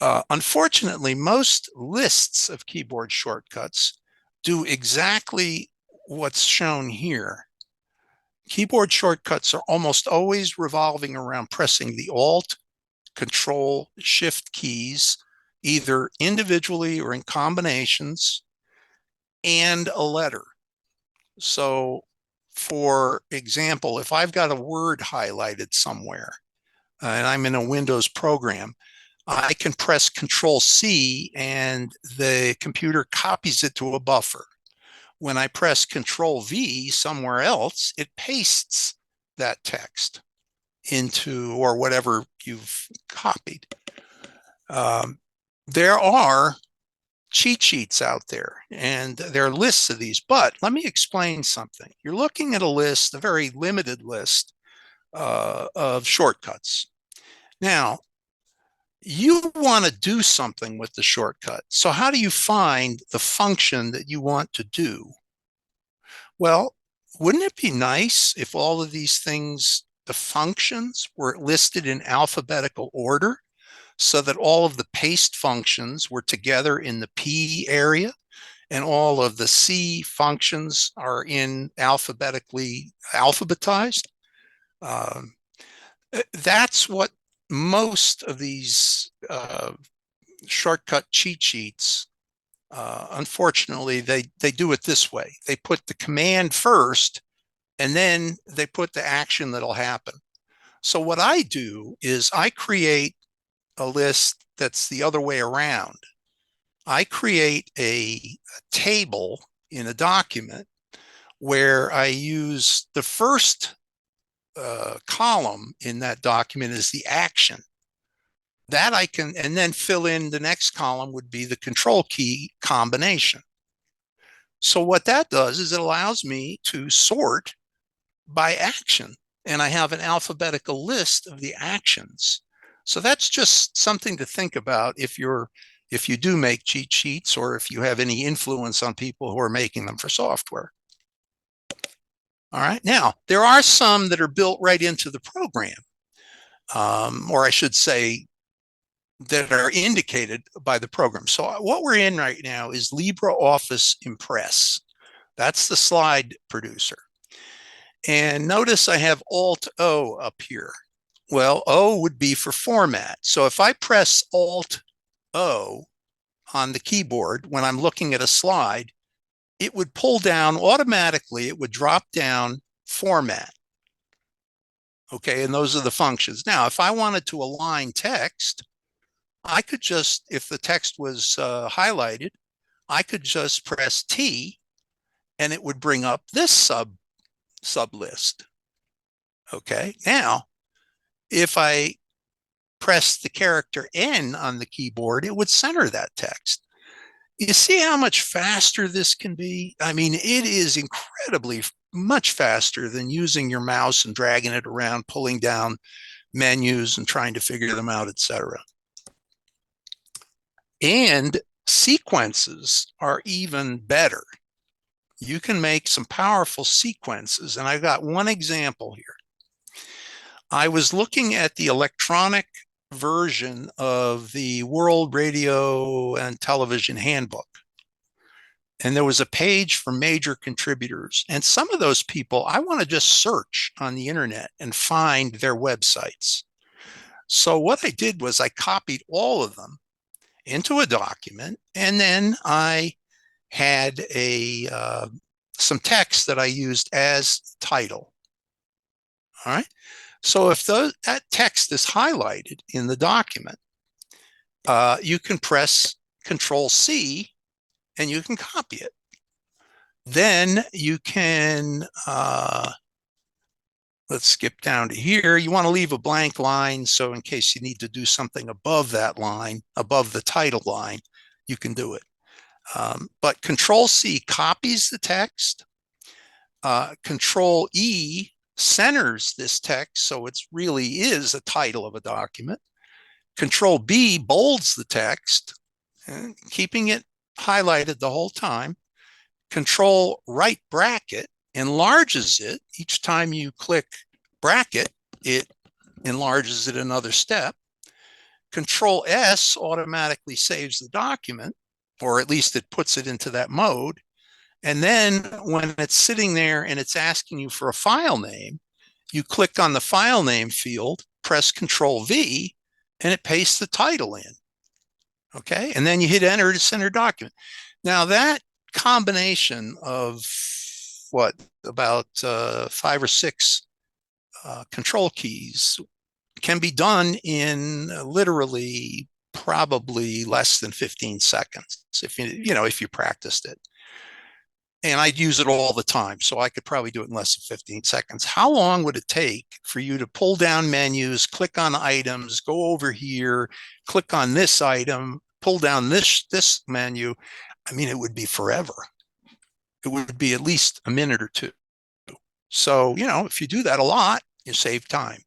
A: Unfortunately, most lists of keyboard shortcuts do exactly what's shown here. Keyboard shortcuts are almost always revolving around pressing the Alt, Control, Shift keys, either individually or in combinations, and a letter. So, for example, if I've got a word highlighted somewhere and I'm in a Windows program, I can press Control C and the computer copies it to a buffer. When I press Control V somewhere else, it pastes that text into or whatever you've copied. There are cheat sheets out there, and there are lists of these, but let me explain something. You're looking at a list, a very limited list of shortcuts. Now, you want to do something with the shortcut. So how do you find the function that you want to do? Well, wouldn't it be nice if all of these things, the functions, were listed in alphabetical order so that all of the paste functions were together in the P area and all of the C functions are in alphabetized? Um, that's what most of these shortcut cheat sheets, unfortunately, they do it this way. They put the command first, and then they put the action that'll happen. So what I do is I create a list that's the other way around. I create a table in a document where I use the first column in that document is the action. That I can, and then fill in the next column would be the control key combination. So what that does is it allows me to sort by action, and I have an alphabetical list of the actions. So that's just something to think about if you do make cheat sheets or if you have any influence on people who are making them for software. All right. Now, there are some that are built right into the program, or I should say, that are indicated by the program. So what we're in right now is LibreOffice Impress. That's the slide producer. And notice I have Alt-O up here. Well, O would be for format. So if I press Alt-O on the keyboard when I'm looking at a slide, it would pull down automatically, it would drop down format. Okay, and those are the functions. Now, if I wanted to align text, I could just, if the text was highlighted, I could just press T and it would bring up this sub list. Okay, now if I press the character N on the keyboard, it would center that text. You see how much faster this can be? I mean, it is incredibly much faster than using your mouse and dragging it around, pulling down menus and trying to figure them out, etc. And sequences are even better. You can make some powerful sequences. And I've got one example here. I was looking at the electronic version of the World Radio and Television Handbook. And there was a page for major contributors. And some of those people, I want to just search on the internet and find their websites. So what I did was I copied all of them into a document, and then I had some text that I used as title. All right. So if that text is highlighted in the document, you can press Control C and you can copy it. Then you can, let's skip down to here. You want to leave a blank line. So in case you need to do something above that line, above the title line, you can do it. But Control C copies the text. Control E centers this text so it really is a title of a document. Control B bolds the text, keeping it highlighted the whole time. Control right bracket enlarges it. Each time you click bracket, it enlarges it another step. Control S automatically saves the document, or at least it puts it into that mode. And then when it's sitting there and it's asking you for a file name, you click on the file name field, press Control V, and it pastes the title in. Okay, and then you hit enter to center document. Now that combination of about 5 or 6 control keys can be done in literally probably less than 15 seconds if you practiced it. And I'd use it all the time, so I could probably do it in less than 15 seconds. How long would it take for you to pull down menus, click on items, go over here, click on this item, pull down this menu? I mean, it would be forever. It would be at least a minute or two. So, if you do that a lot, you save time.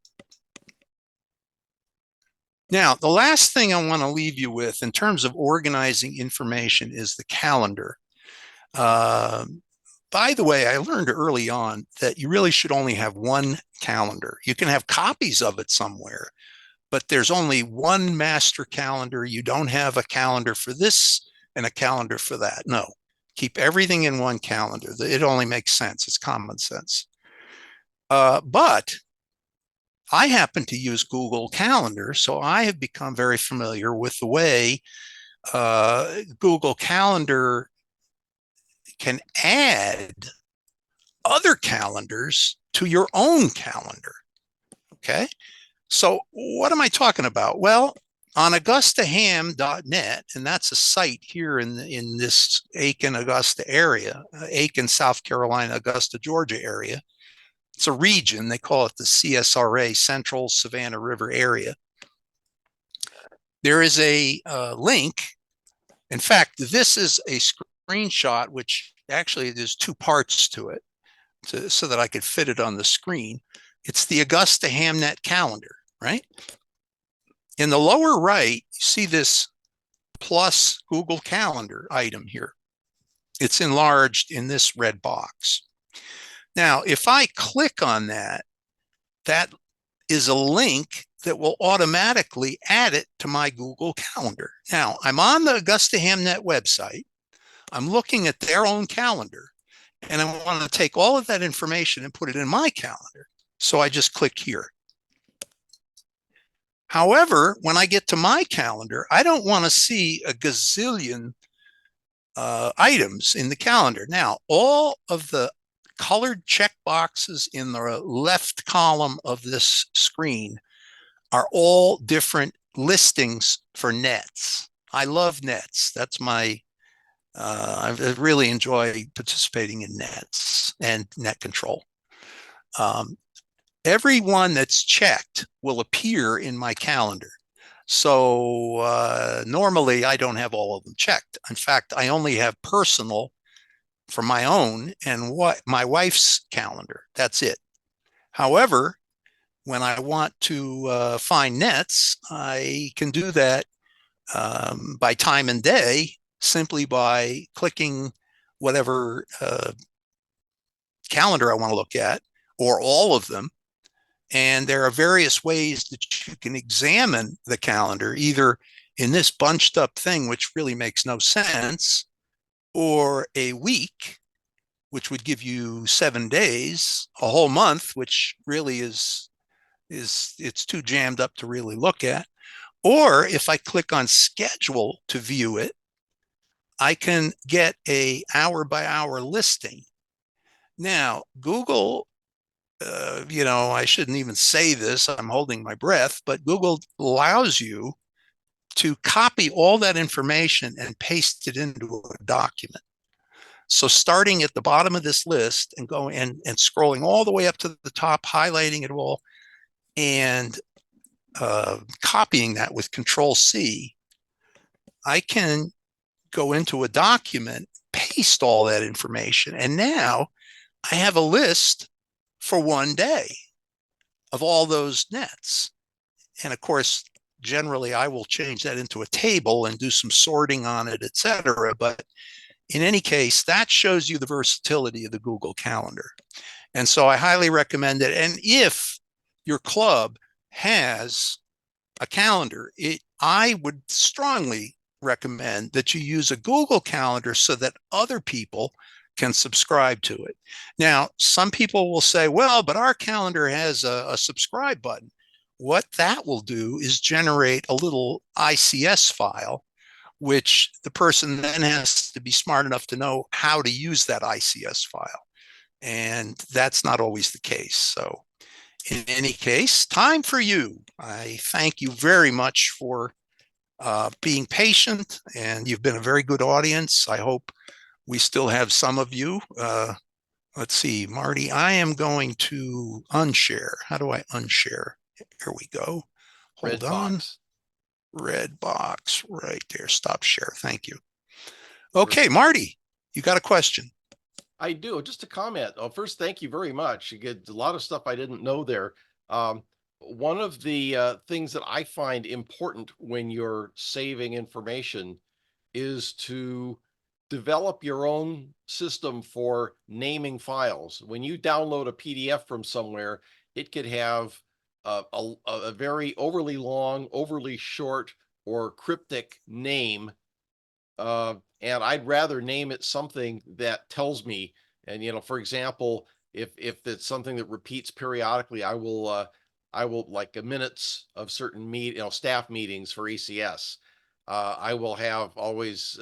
A: Now, the last thing I want to leave you with in terms of organizing information is the calendar. Uh, by the way, I learned early on that you really should only have one calendar. You can have copies of it somewhere, but there's only one master calendar. You don't have a calendar for this and a calendar for that. No, keep everything in one calendar. It only makes sense. It's common sense. But I happen to use Google Calendar, so I have become very familiar with the way Google Calendar can add other calendars to your own calendar. Okay. So what am I talking about? Well, on augustaham.net, and that's a site here in this Aiken, Augusta area, Aiken, South Carolina, Augusta, Georgia area. It's a region. They call it the CSRA, Central Savannah River Area. There is a link. In fact, this is a screenshot, which actually there's two parts to it so that I could fit it on the screen. It's the Augusta HamNet calendar, right? In the lower right, you see this plus Google Calendar item here. It's enlarged in this red box. Now, if I click on that, that is a link that will automatically add it to my Google Calendar. Now, I'm on the Augusta HamNet website. I'm looking at their own calendar, and I want to take all of that information and put it in my calendar. So I just click here. However, when I get to my calendar, I don't want to see a gazillion items in the calendar. Now, all of the colored check boxes in the left column of this screen are all different listings for nets. I love nets. That's my, I really enjoy participating in nets and net control. Every one that's checked will appear in my calendar. So normally I don't have all of them checked. In fact, I only have personal for my own and what my wife's calendar. That's it. However, when I want to find nets, I can do that by time and day simply by clicking whatever calendar I want to look at or all of them. And there are various ways that you can examine the calendar, either in this bunched up thing, which really makes no sense, or a week, which would give you 7 days, a whole month, which really is it's too jammed up to really look at. Or if I click on schedule to view it, I can get a hour by hour listing. Now, Google, I shouldn't even say this, I'm holding my breath, but Google allows you to copy all that information and paste it into a document. So starting at the bottom of this list and going and scrolling all the way up to the top, highlighting it all, and copying that with Control C, I can go into a document, paste all that information, and now I have a list for one day of all those nets. And of course, generally I will change that into a table and do some sorting on it, etc. But in any case, that shows you the versatility of the Google Calendar. And so I highly recommend it. And if your club has a calendar, I would strongly recommend that you use a Google Calendar so that other people can subscribe to it. Now, some people will say, well, but our calendar has a subscribe button. What that will do is generate a little ICS file, which the person then has to be smart enough to know how to use that ICS file. And that's not always the case. So in any case, time for you. I thank you very much for being patient, and you've been a very good audience. I hope we still have some of you. Let's see, Marty, I am going to unshare. How do I unshare? Here we go. Hold on. Red box right there. Stop share. Thank you. Okay, Marty, you got a question?
C: I do. Just a comment. First, thank you very much. You get a lot of stuff I didn't know there. one of the things that I find important when you're saving information is to develop your own system for naming files. When you download a PDF from somewhere, it could have a very overly long, overly short, or cryptic name, and I'd rather name it something that tells me. And for example, if it's something that repeats periodically, I will like minutes of certain staff meetings for ECS. I will have always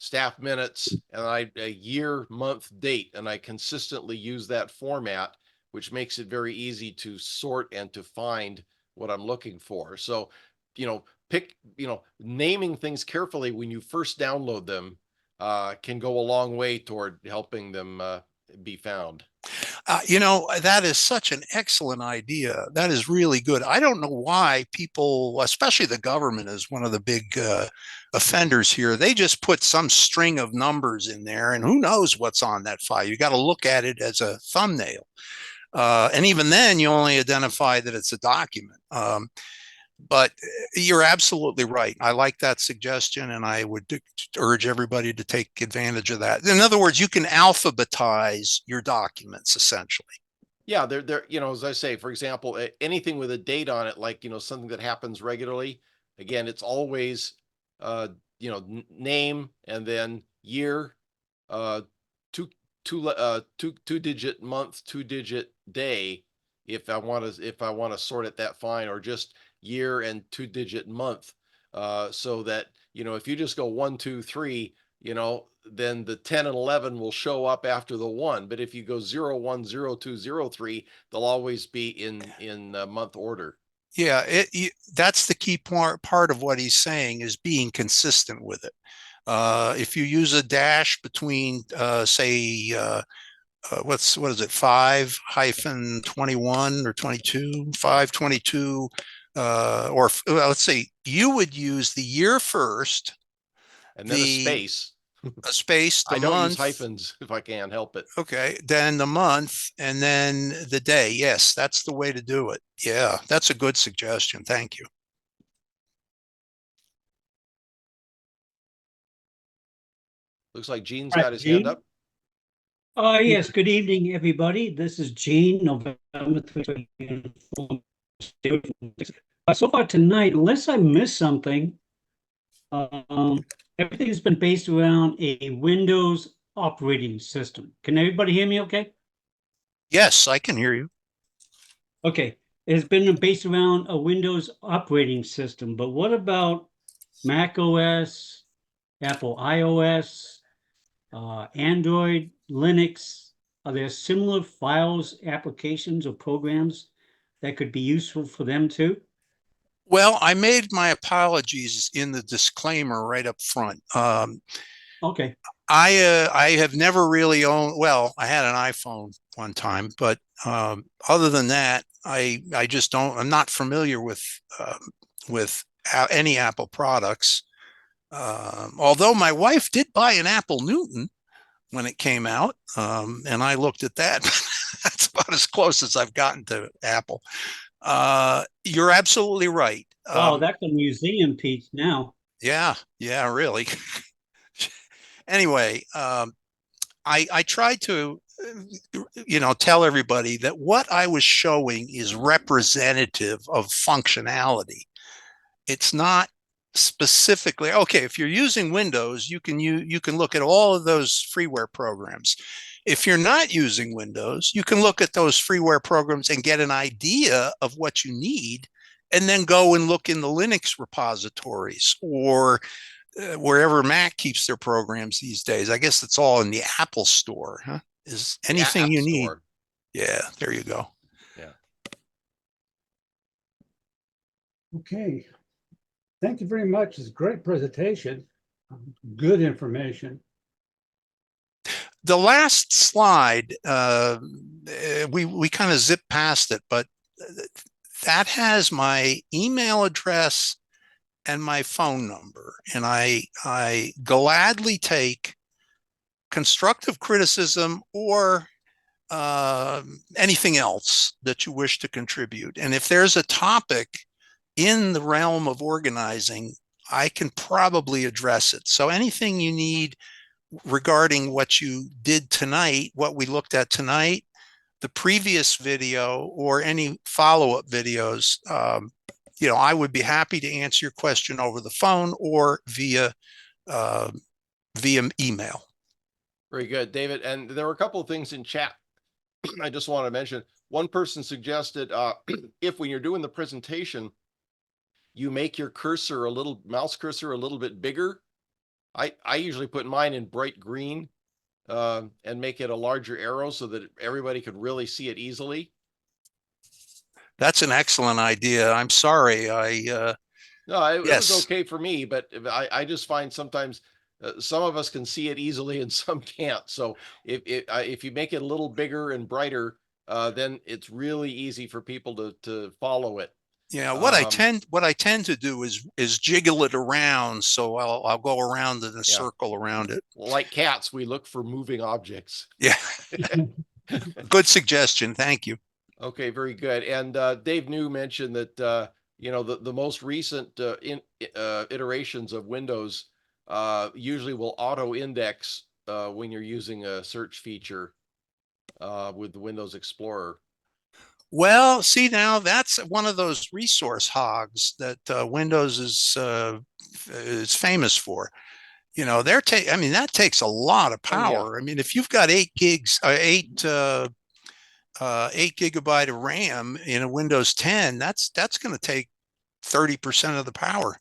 C: staff minutes and a year, month, date, and I consistently use that format, which makes it very easy to sort and to find what I'm looking for. So, pick, naming things carefully when you first download them can go a long way toward helping them be found.
A: That is such an excellent idea. That is really good. I don't know why people, especially the government, is one of the big offenders here. They just put some string of numbers in there, and who knows what's on that file. You got to look at it as a thumbnail. And even then, you only identify that it's a document. But you're absolutely right. I like that suggestion, and I would urge everybody to take advantage of that. In other words, you can alphabetize your documents essentially.
C: Yeah, they're as I say, for example, anything with a date on it, like something that happens regularly. Again, it's always name and then year, uh, two digit month, 2-digit day. If I want to sort it that fine, or just year and 2-digit month, so that if you just go 1, 2, 3, then the 10 and 11 will show up after the 1. But if you go 0, 1, 0, 2, 0, 3, they'll always be in month order.
A: Yeah, that's the key part of what he's saying, is being consistent with it. If you use a dash between, say, what is it, 5-21 or 22, 522, or let's say you would use the year first,
C: and then a space.
A: A space, the
C: I don't use
A: month,
C: hyphens if I can help it.
A: okay, then the month, and then the day. Yes, that's the way to do it. Yeah, that's a good suggestion. Thank you.
C: Looks like Gene's
D: All
C: got
D: right,
C: his hand
D: Gene.
C: up.
D: Yes, good evening, everybody. This is Gene, November 3rd. So far tonight, unless I missed something, um, everything has been based around a Windows operating system. Can everybody hear me okay?
A: Yes, I can hear you.
D: Okay, it's been based around a Windows operating system, but what about Mac OS, Apple iOS, Android, Linux? Are there similar files, applications, or programs that could be useful for them too?
A: Well, I made my apologies in the disclaimer right up front.
D: Okay.
A: I have never really owned. Well, I had an iPhone one time, but other than that, I just don't. I'm not familiar with any Apple products. Although my wife did buy an Apple Newton when it came out, and I looked at that. That's about as close as I've gotten to Apple. You're absolutely right.
D: Wow, that's a museum piece now.
A: Yeah, really. Anyway, I tried to, tell everybody that what I was showing is representative of functionality. It's not specifically okay. If you're using Windows, you can look at all of those freeware programs. If you're not using Windows, you can look at those freeware programs and get an idea of what you need, and then go and look in the Linux repositories, or wherever Mac keeps their programs these days. I guess it's all in the Apple Store, huh? Is anything
C: App
A: you need?
C: Store.
A: Yeah, there you go.
C: Yeah.
E: Okay. Thank you very much. It's a great presentation. Good information.
A: The last slide, we kind of zipped past it, but that has my email address and my phone number, and I gladly take constructive criticism or anything else that you wish to contribute. And if there's a topic in the realm of organizing, I can probably address it. So anything you need regarding what you did tonight, what we looked at tonight, the previous video, or any follow-up videos, I would be happy to answer your question over the phone or via email.
C: Very good, David. And there were a couple of things in chat I just want to mention. One person suggested if when you're doing the presentation, you make your mouse cursor a little bit bigger. I usually put mine in bright green and make it a larger arrow so that everybody could really see it easily.
A: That's an excellent idea. I'm sorry.
C: No, it was okay for me, but I just find sometimes some of us can see it easily and some can't. So if you make it a little bigger and brighter, then it's really easy for people to follow it.
A: Yeah, what I tend to do is jiggle it around, so I'll go around in a circle around it.
C: Like cats, we look for moving objects.
A: Yeah. Good suggestion. Thank you.
C: Okay, very good. And Dave New mentioned that the most recent iterations of Windows usually will auto-index when you're using a search feature with the Windows Explorer.
A: Well, see, now that's one of those resource hogs that Windows is famous for. That takes a lot of power. I mean, if you've got 8 gigabyte of RAM in a Windows 10, that's going to take 30% of the power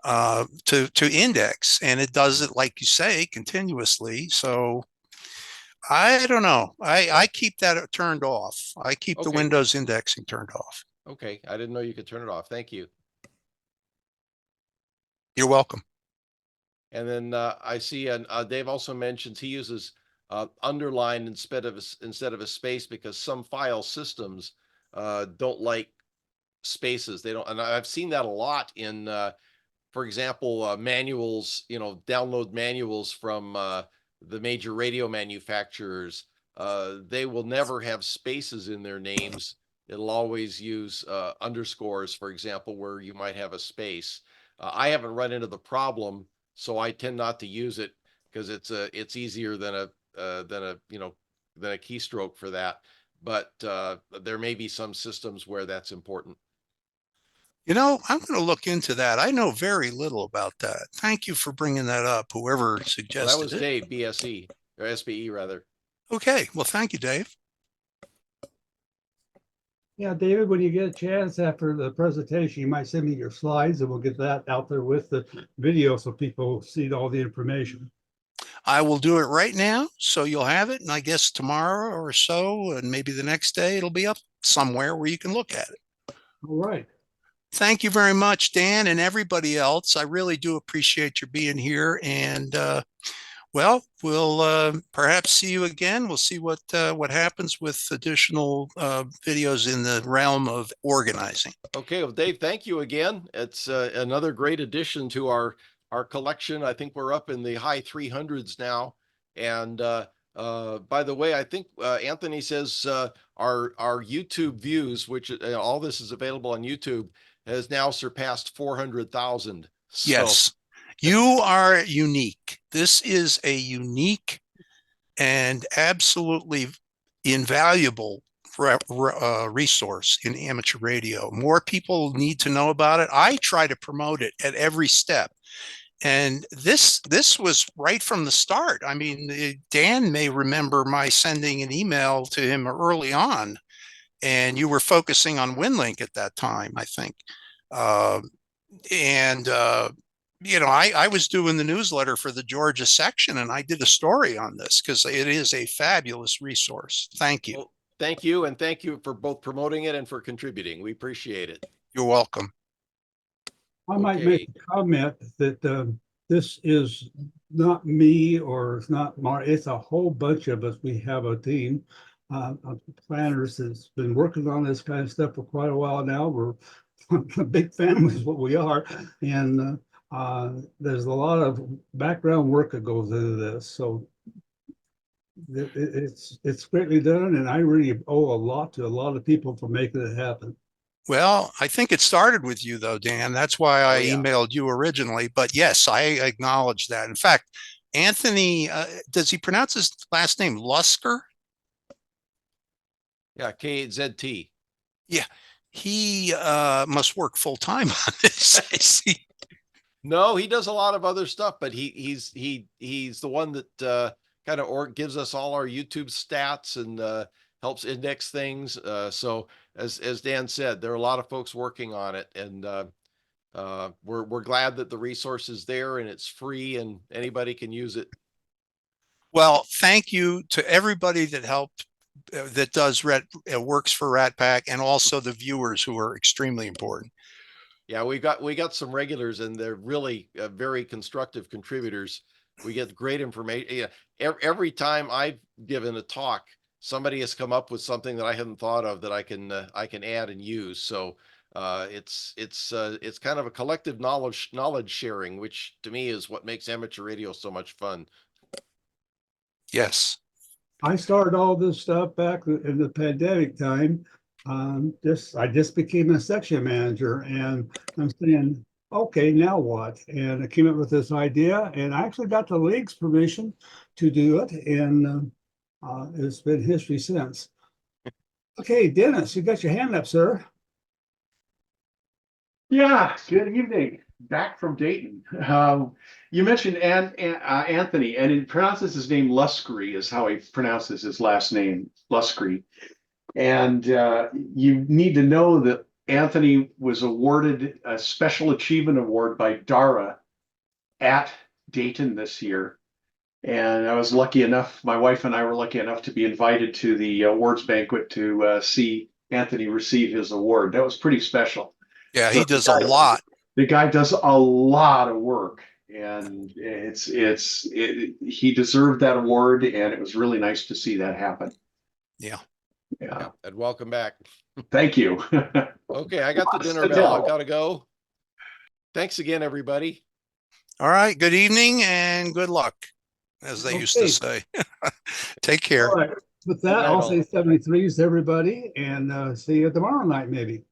A: to index, and it does it, like you say, continuously. So I don't know. I keep that turned off. I keep the Windows indexing turned off.
C: Okay, I didn't know you could turn it off. Thank you.
A: You're welcome.
C: And then I see, and Dave also mentions he uses underline instead of a space because some file systems don't like spaces. They don't, and I've seen that a lot in, for example, manuals. Download manuals from the major radio manufacturers. They will never have spaces in their names. It'll always use underscores, for example, where you might have a space. I haven't run into the problem, so I tend not to use it because it's easier than a keystroke for that. But there may be some systems where that's important.
A: I'm going to look into that. I know very little about that. Thank you for bringing that up, whoever suggested
C: that was
A: it.
C: Dave, BSE, or SBE rather.
A: Okay, well, thank you, Dave.
E: Yeah, David, when you get a chance after the presentation, you might send me your slides and we'll get that out there with the video so people see all the information.
A: I will do it right now, so you'll have it. And I guess tomorrow or so, and maybe the next day, it'll be up somewhere where you can look at it.
E: All right.
A: Thank you very much, Dan, and everybody else. I really do appreciate your being here. And we'll perhaps see you again. We'll see what happens with additional videos in the realm of organizing. Okay, well, Dave, thank you again. It's another great addition to our collection. I think we're up in the high 300s now. And by the way, I think Anthony says our YouTube views, which all this is available on YouTube, has now surpassed 400,000. Yes. You are unique. This is a unique and absolutely invaluable resource in amateur radio. More people need to know about it. I try to promote it at every step. And this was right from the start. I mean, Dan may remember my sending an email to him early on, and you were focusing on WinLink at that time, I think. I was doing the newsletter for the Georgia section, and I did a story on this because it is a fabulous resource. Thank you. Well, thank you. And thank you for both promoting it and for contributing. We appreciate it. You're welcome.
E: I might make a comment that this is not me or it's not Mark. It's a whole bunch of us. We have a team of planners that's been working on this kind of stuff for quite a while now. We're a big family is what we are. And there's a lot of background work that goes into this. So It's greatly done, and I really owe a lot to a lot of people for making it happen.
A: Well, I think it started with you though, Dan. That's why I
C: yeah.
A: emailed you originally. But yes, I acknowledge that. In fact, Anthony, does he pronounce his last name Lusker?
C: Yeah, KZT.
A: Yeah, he must work full time on this. I see.
C: No, he does a lot of other stuff, but he's the one that kind of gives us all our YouTube stats and helps index things. So as Dan said, there are a lot of folks working on it, and we're glad that the resource is there and it's free and anybody can use it.
A: Well, thank you to everybody that helped, that does works for RATPAC, and also the viewers who are extremely important.
C: Yeah, we got some regulars, and they're really very constructive contributors. We get great information. Yeah, every time I've given a talk, somebody has come up with something that I hadn't thought of that I can add and use. So it's kind of a collective knowledge sharing, which to me is what makes amateur radio so much fun.
A: Yes.
E: I started all this stuff back in the pandemic time. I just became a section manager, and I'm saying, okay, now what? And I came up with this idea, and I actually got the league's permission to do it, and it's been history since. Okay, Dennis, you got your hand up, sir.
F: Yeah, good evening. Back from Dayton. You mentioned Anthony, and he pronounces his name Luskery, is how he pronounces his last name, Luskery. And you need to know that Anthony was awarded a Special Achievement Award by DARA at Dayton this year. And I was lucky enough, my wife and I were lucky enough to be invited to the awards banquet to see Anthony receive his award. That was pretty special.
A: Yeah,
F: So
A: he does a lot.
F: The guy does a lot of work, and he deserved that award, and it was really nice to see that happen.
A: Yeah.
F: Yeah.
C: And welcome back.
F: Thank you.
C: Okay, I got the dinner bell. I've got to go. Thanks again, everybody.
A: All right. Good evening and good luck, as they used to say. Take care.
E: All right. With that, I'll say 73s to everybody, and see you tomorrow night, maybe.